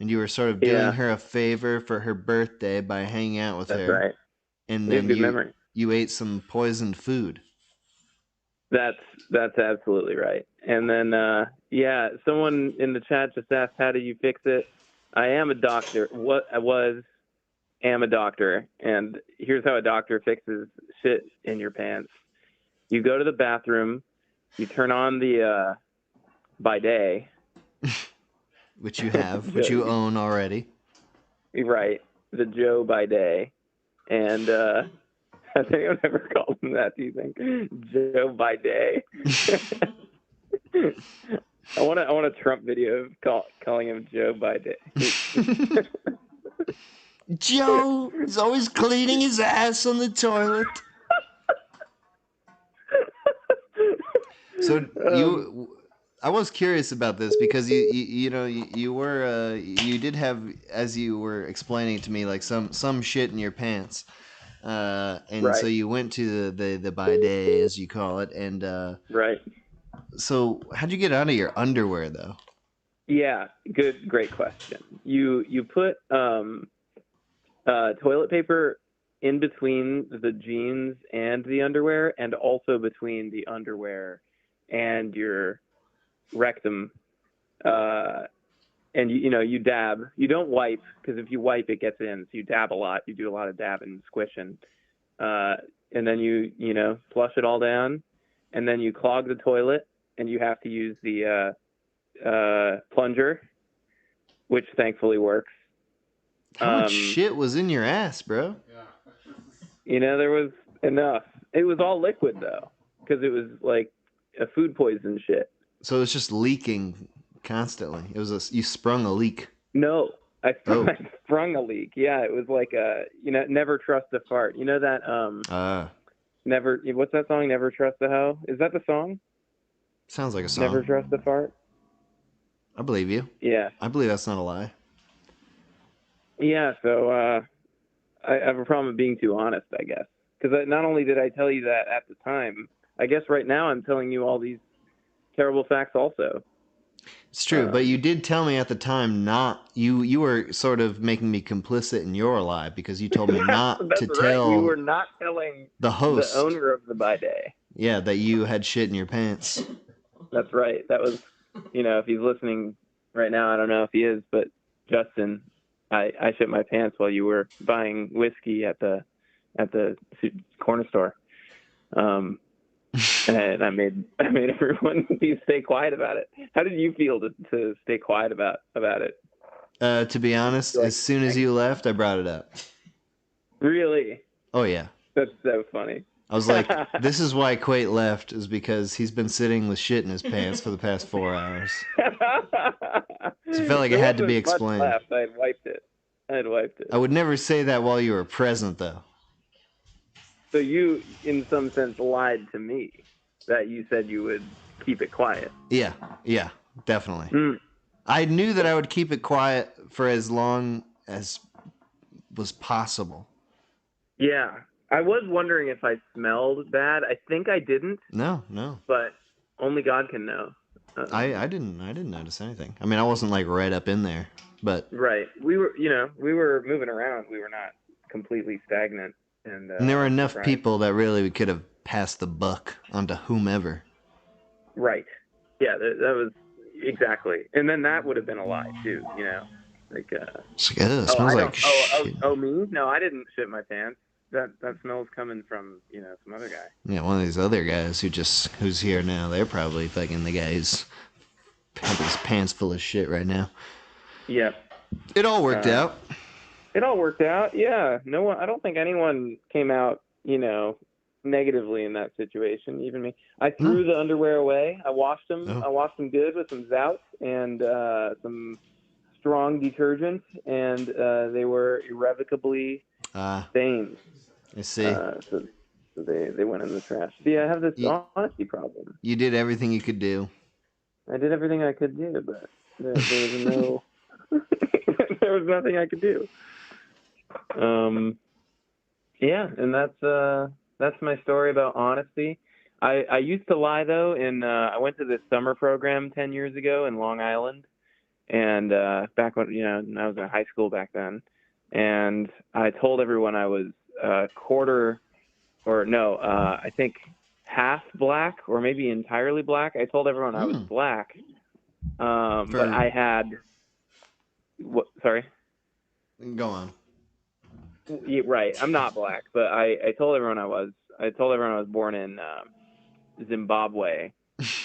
A: And you were sort of doing her a favor for her birthday by hanging out with her.
C: That's right.
A: And
C: You have
A: then
C: good memory.
A: You ate some poisoned food.
C: That's absolutely right. And then, someone in the chat just asked, how do you fix it? I am a doctor. Am a doctor. And here's how a doctor fixes shit in your pants. You go to the bathroom, you turn on the bidet.
A: Which you have, which you own already.
C: Right. The Joe bidet. And has anyone ever called him that, do you think? Joe bidet. I want a Trump video of calling him Joe bidet.
A: Joe is always cleaning his ass on the toilet. So I was curious about this because you did have, as you were explaining to me, like some shit in your pants, and
C: right.
A: So you went to the bidet, as you call it, and
C: right.
A: So how'd you get out of your underwear though?
C: Yeah, great question. You put toilet paper in between the jeans and the underwear, and also between the underwear and your rectum, and you dab. You don't wipe, because if you wipe it gets in, so you dab a lot. You do a lot of dabbing and squishing, and then you flush it all down, and then you clog the toilet, and you have to use the plunger, which thankfully works.
A: How much shit was in your ass, bro?
C: There was enough. It was all liquid though, because it was like a food poison shit.
A: So it's just leaking constantly. It was you sprung a leak.
C: No, I sprung a leak. Yeah, it was like never trust a fart. You know that never. What's that song? Never trust a hoe. Is that the song?
A: Sounds like a song.
C: Never trust a fart.
A: I believe you.
C: Yeah.
A: I believe that's not a lie.
K: Yeah, so I have a problem with being too honest, I guess. Because not only did I tell you that at the time, I guess right now I'm telling you all these terrible facts also.
A: It's true, but you did tell me at the time not you were sort of making me complicit in your lie because you told me not
K: That's
A: to
K: right.
A: tell
K: You were not telling
A: the host,
K: the owner of the bidet.
A: Yeah, that you had shit in your pants.
K: That's right. That was, if he's listening right now, I don't know if he is, but Justin, I shit my pants while you were buying whiskey at the corner store. And I made everyone stay quiet about it. How did you feel to stay quiet about it?
A: To be honest, as soon as you left, I brought it up.
K: Really?
A: Oh yeah.
K: That's so funny.
A: I was like, this is why Quate left, is because he's been sitting with shit in his pants for the past 4 hours. So I felt like it had to be explained.
K: Left. I had wiped it.
A: I would never say that while you were present, though.
K: So you, in some sense, lied to me that you said you would keep it quiet.
A: Yeah, definitely. I knew that I would keep it quiet for as long as was possible.
K: Yeah. I was wondering if I smelled bad. I think I didn't.
A: No.
K: But only God can know.
A: I didn't notice anything. I mean, I wasn't like right up in there, but
K: right. We were moving around. We were not completely stagnant. And
A: there were enough people that really we could have passed the buck onto whomever.
K: Right. Yeah, that was exactly. And then that would have been a lie too, Like
A: it smells like shit.
K: Oh, me? No, I didn't shit my pants. That smell's coming from, some other guy.
A: Yeah, one of these other guys who's here now. They're probably fucking the guy who's have his pants full of shit right now.
K: Yeah.
A: It all worked out.
K: It all worked out, yeah. No one. I don't think anyone came out, negatively in that situation. Even me. I threw the underwear away. I washed them. I washed them good with some Zout and some strong detergent, and they were irrevocably stained.
A: I see.
K: So they went in the trash. Yeah, I have this honesty problem.
A: You did everything you could do.
K: I did everything I could do, but there was no. There was nothing I could do. Yeah, and that's my story about honesty. I used to lie though, and I went to this summer program 10 years ago in Long Island, and back when I was in high school back then, and I told everyone I was I think half black or maybe entirely black. I told everyone I was black, but I had what? Sorry.
A: Go on.
K: Yeah, right. I'm not black, but I told everyone I was. I told everyone I was born in Zimbabwe,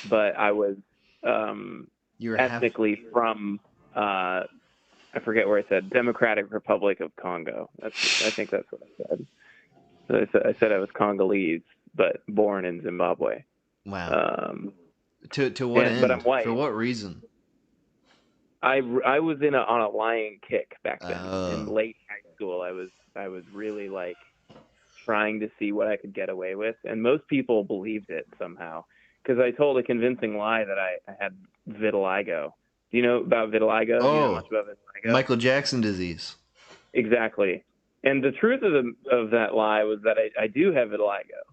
K: but I was ethnically from I forget where I said Democratic Republic of Congo. I think that's what I said. So I said I was Congolese, but born in Zimbabwe.
A: Wow. To what end?
K: But I'm white.
A: For what reason?
K: I was on a lying kick back then. In late high school, I was really like trying to see what I could get away with, and most people believed it somehow because I told a convincing lie that I had vitiligo. Do you know about vitiligo?
A: Oh,
K: do you know much about vitiligo?
A: Michael Jackson disease.
K: Exactly. And the truth of that lie was that I do have vitiligo.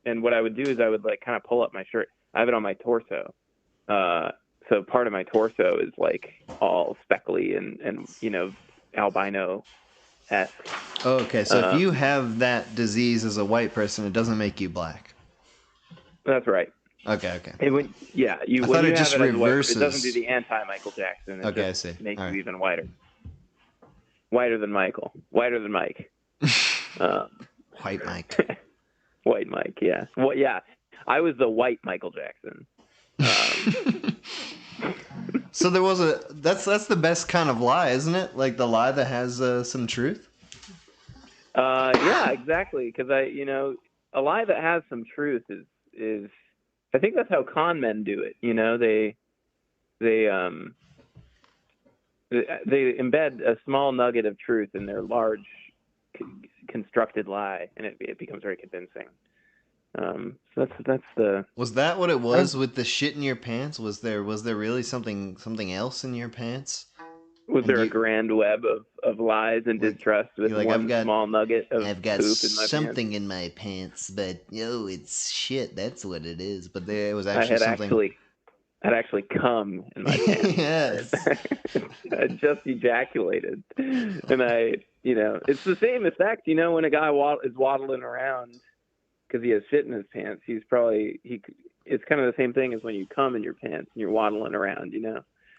K: And what I would do is I would like kind of pull up my shirt. I have it on my torso. So part of my torso is like all speckly and albino-esque.
A: Okay, so if you have that disease as a white person, it doesn't make you black.
K: That's right.
A: Okay.
K: I thought it just
A: reverses.
K: It doesn't do the anti-Michael Jackson. It
A: I see.
K: Makes you even whiter. Whiter than Michael. Whiter than Mike.
A: White Mike.
K: White Mike, yeah. Well, yeah. I was the white Michael Jackson.
A: So there was that's the best kind of lie, isn't it? Like the lie that has some truth.
K: Yeah, exactly. Because a lie that has some truth is I think that's how con men do it. They embed a small nugget of truth in their large constructed lie, and it becomes very convincing. So that's the.
A: Was that what it was with the shit in your pants? Was there really something else in your pants?
K: Was there a grand web of lies and distrust with one small nugget of
A: I've got
K: poop in my
A: something
K: pants?
A: in my pants, but it's shit. That's what it is. But there was
K: I
A: actually something.
K: I'd actually come in my pants.
A: Yes.
K: I just ejaculated, and it's the same effect. When a guy is waddling around because he has shit in his pants, it's kind of the same thing as when you come in your pants and you're waddling around,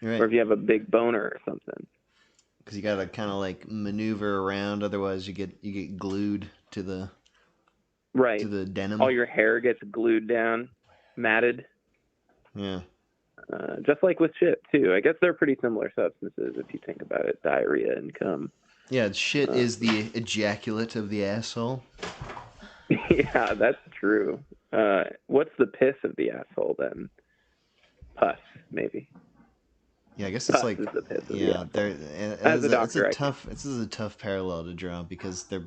A: Right.
K: or if you have a big boner or something.
A: Because you gotta kind of like maneuver around, otherwise you get glued to the to the denim.
K: All your hair gets glued down, matted.
A: Yeah.
K: Just like with shit too. I guess they're pretty similar substances if you think about it. Diarrhea and cum.
A: Yeah, shit is the ejaculate of the asshole.
K: Yeah, that's true. What's the piss of the asshole then? Pus, maybe.
A: Yeah, I guess
K: Pus
A: it's like
K: is the piss of the
A: yeah.
K: asshole.
A: This is a tough parallel to draw because I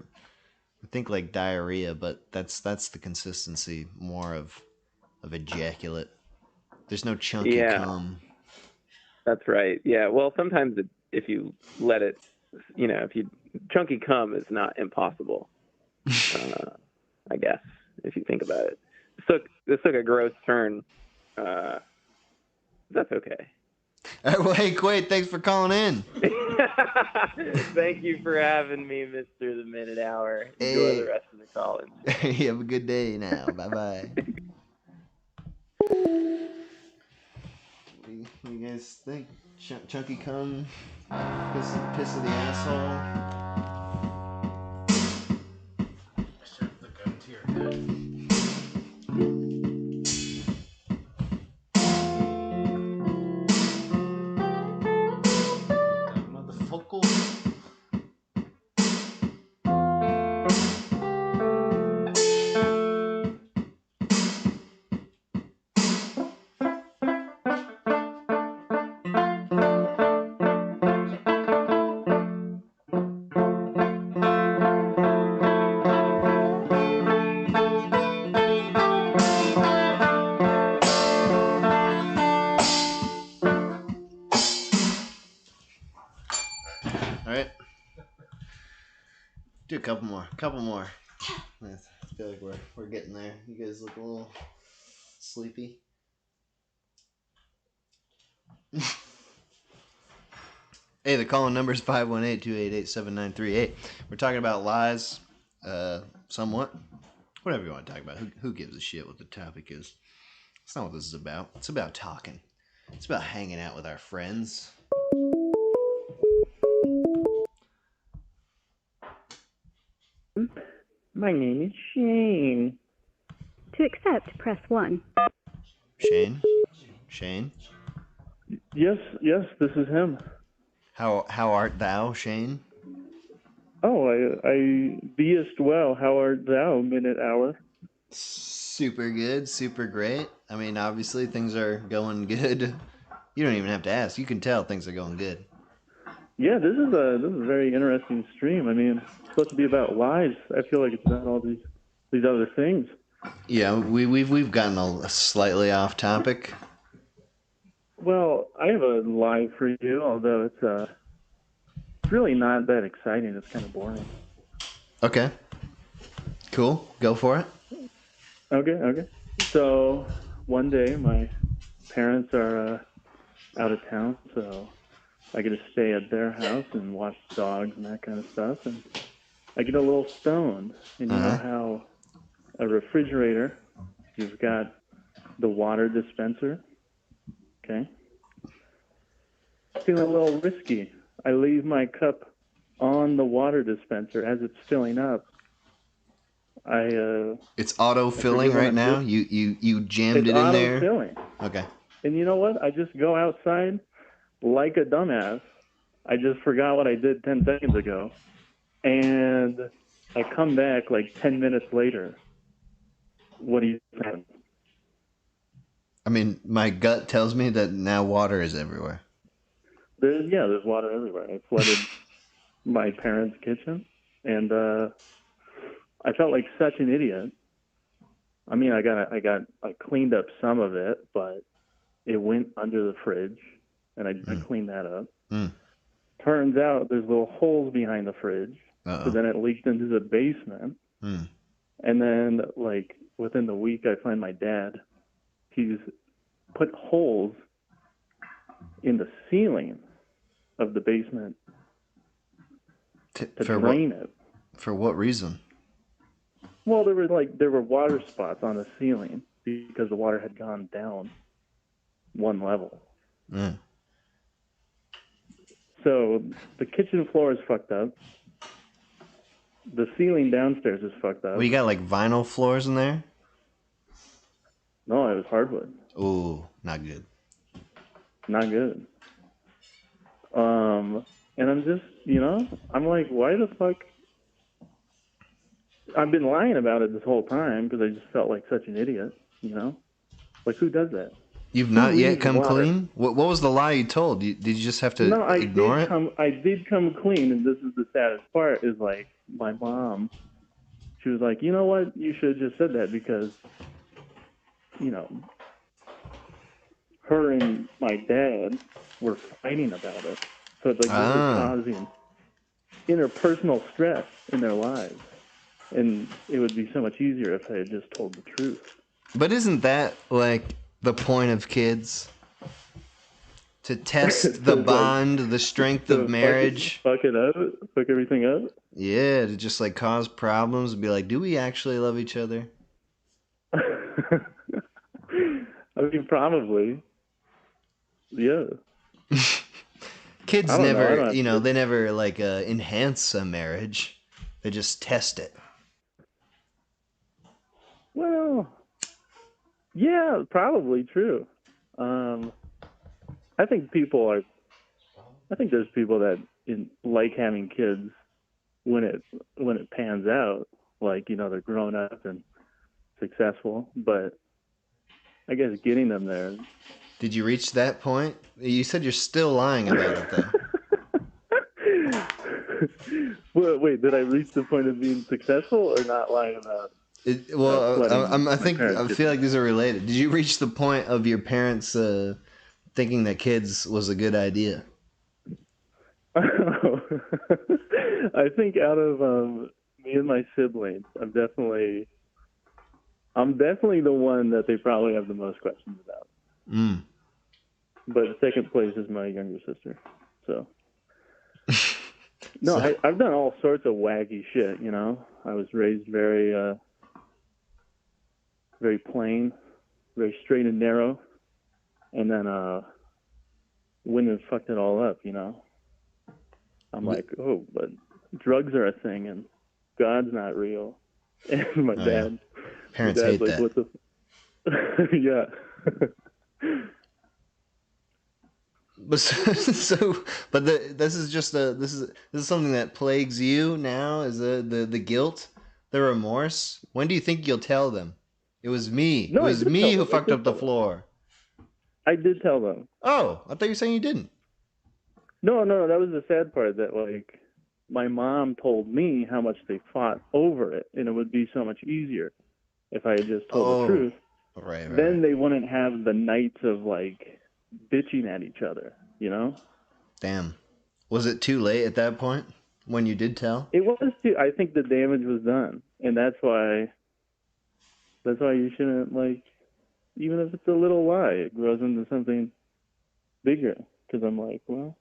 A: think like diarrhea, but that's the consistency more of ejaculate. There's no chunky cum.
K: That's right. Yeah. Well, sometimes if you let it, chunky cum is not impossible. I guess if you think about it. This took a gross turn. That's okay.
A: All right, well, hey, Quaid, thanks for calling in.
K: Thank you for having me, Mr. The Minute Hour. Enjoy the rest of the call-in.
A: You have a good day now. Bye-bye. What do you guys think? Chunky cum? Piss of the asshole?
G: I should have the gun to your head.
A: Do a couple more. I feel like we're getting there. You guys look a little sleepy. Hey, the call-in number is 518-288-7938. We're talking about lies, somewhat. Whatever you want to talk about. Who gives a shit what the topic is? That's not what this is about. It's about talking. It's about hanging out with our friends.
C: My name is Shane.
B: To accept, press 1.
A: Shane?
C: Yes, this is him.
A: How art thou, Shane?
C: Oh, I beest well. How art thou, Minute Hour?
A: Super good, super great. I mean, obviously things are going good. You don't even have to ask. You can tell things are going good.
C: Yeah, this is a very interesting stream. I mean, it's supposed to be about lies. I feel like it's about all these other things.
A: Yeah, we've gotten a slightly off topic.
C: Well, I have a lie for you, although it's really not that exciting. It's kind of boring.
A: Okay. Cool. Go for it.
C: Okay. So one day my parents are out of town, so I get to stay at their house and watch dogs and that kind of stuff. And I get a little stoned. And you know how a refrigerator, you've got the water dispenser, okay? Feeling a little risky. I leave my cup on the water dispenser as it's filling up.
A: It's auto-filling right now? You jammed it in there?
C: It's auto-filling.
A: Okay.
C: And you know what? I just go outside like a dumbass. I just forgot what I did 10 seconds ago. And I come back like 10 minutes later. What do you think?
A: I mean, my gut tells me that now water is everywhere.
C: There's water everywhere. I flooded my parents' kitchen, and I felt like such an idiot. I mean, I cleaned up some of it, but it went under the fridge, and I cleaned that up.
E: Turns out there's little holes behind the fridge.
A: Uh-oh.
E: So then it leaked into the basement. And then, like, within the week, I find my dad. He's put holes in the ceiling of the basement to drain it.
A: For what reason?
E: Well, there were water spots on the ceiling because the water had gone down one level. So the kitchen floor is fucked up. The ceiling downstairs is fucked up.
A: Well, you got like vinyl floors in there?
E: No, it was hardwood.
A: Ooh, not good.
E: Not good. And I'm just, I'm like, why the fuck? I've been lying about it this whole time because I just felt like such an idiot, Like, who does that?
A: You've not yet come clean? What was the lie you told? Did you just have to ignore it?
E: I did come clean, and this is the saddest part, is like, my mom, she was like, you know what? You should have just said that because, her and my dad were fighting about it. So it's like this was causing interpersonal stress in their lives. And it would be so much easier if I had just told the truth.
A: But isn't that like the point of kids? To test the bond, the strength of marriage.
E: Fuck it up? Fuck everything up?
A: Yeah, to just like cause problems and be like, do we actually love each other?
E: I mean, probably. Yeah.
A: Kids never, they never like enhance a marriage. They just test it.
E: Well, yeah, probably true. I think there's people that like having kids when it pans out, like, they're grown up and successful, but I guess getting them there.
A: Did you reach that point? You said you're still lying about it, though.
E: Well, wait, did I reach the point of being successful or not lying about it?
A: I feel like these are related. Did you reach the point of your parents thinking that kids was a good idea?
E: I think out of me and my siblings, I'm definitely the one that they probably have the most questions about. But second place is my younger sister. So no, I've done all sorts of wacky shit. I was raised very very plain, very straight and narrow, and then went and fucked it all up. I'm like, oh, but drugs are a thing, and God's not real. And my dad,
A: parents hate
E: like,
A: that.
E: what the? Yeah.
A: This is something that plagues you now. Is the guilt, the remorse? When do you think you'll tell them? It was me.
E: No,
A: it was me who fucked up the floor.
E: I did tell them.
A: Oh, I thought you were saying you didn't.
E: No, that was the sad part. That like my mom told me how much they fought over it, and it would be so much easier if I had just told the truth.
A: Right.
E: Then they wouldn't have the nights of like bitching at each other,
A: Damn. Was it too late at that point when you did tell?
E: It was too. I think the damage was done, and that's why you shouldn't, like, even if it's a little lie, it grows into something bigger. Because I'm like, well,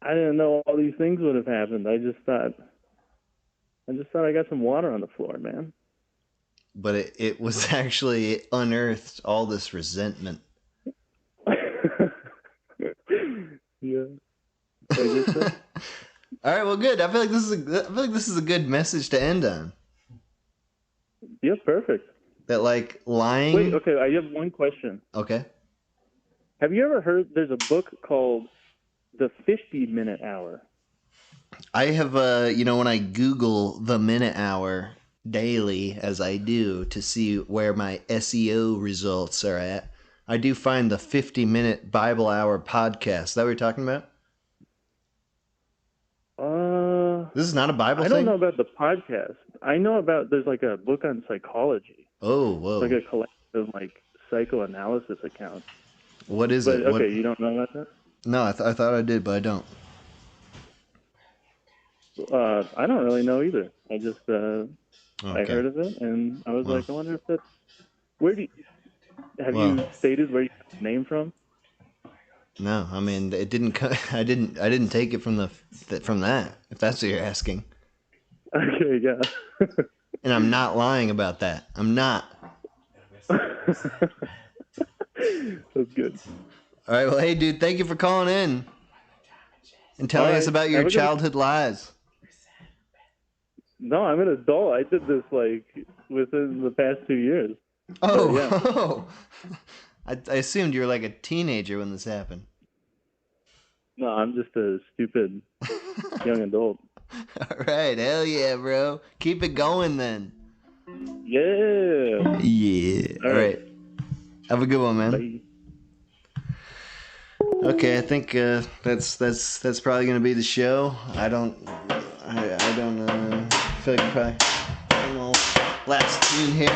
E: I didn't know all these things would have happened. I just thought I got some water on the floor, man.
A: But it was actually unearthed all this resentment.
E: Yeah. I guess so.
A: All right, well, good. I feel like this is a good message to end on.
E: Yeah, perfect.
A: That like lying.
E: Wait, okay. I have one question.
A: Okay.
E: Have you ever heard? There's a book called The 50-Minute Hour.
A: I have when I Google the minute hour daily, as I do, to see where my SEO results are at, I do find the 50-minute Bible Hour podcast. Is that what you're talking about? This is not a Bible thing?
E: I don't know about the podcast. I know about, there's like a book on psychology.
A: Oh, whoa.
E: It's like a collection of like psychoanalysis accounts.
A: What is it?
E: Okay, you don't know about that?
A: No, I thought I did, but I don't.
L: I don't really know either. I just I
A: Okay.
L: heard of it, and I was
A: Well.
L: like, I wonder if that's. Where do you, have
A: Well.
L: you stated where you got the name from?
A: No, I mean it didn't. I didn't take it from from that. If that's what you're asking.
L: Okay, yeah.
A: And I'm not lying about that. I'm not.
L: That's good.
A: All right. Well, hey, dude, thank you for calling in and telling us about your childhood lies.
L: No, I'm an adult. I did this like within the past 2 years.
A: Oh,
L: yeah.
A: oh. I assumed you were like a teenager when this happened.
L: No, I'm just a stupid young adult.
A: All right, hell yeah, bro. Keep it going then.
L: Yeah.
A: Yeah. All right. Have a good one, man.
L: Bye.
A: Okay, I think that's probably gonna be the show. I don't feel like probably last tune here.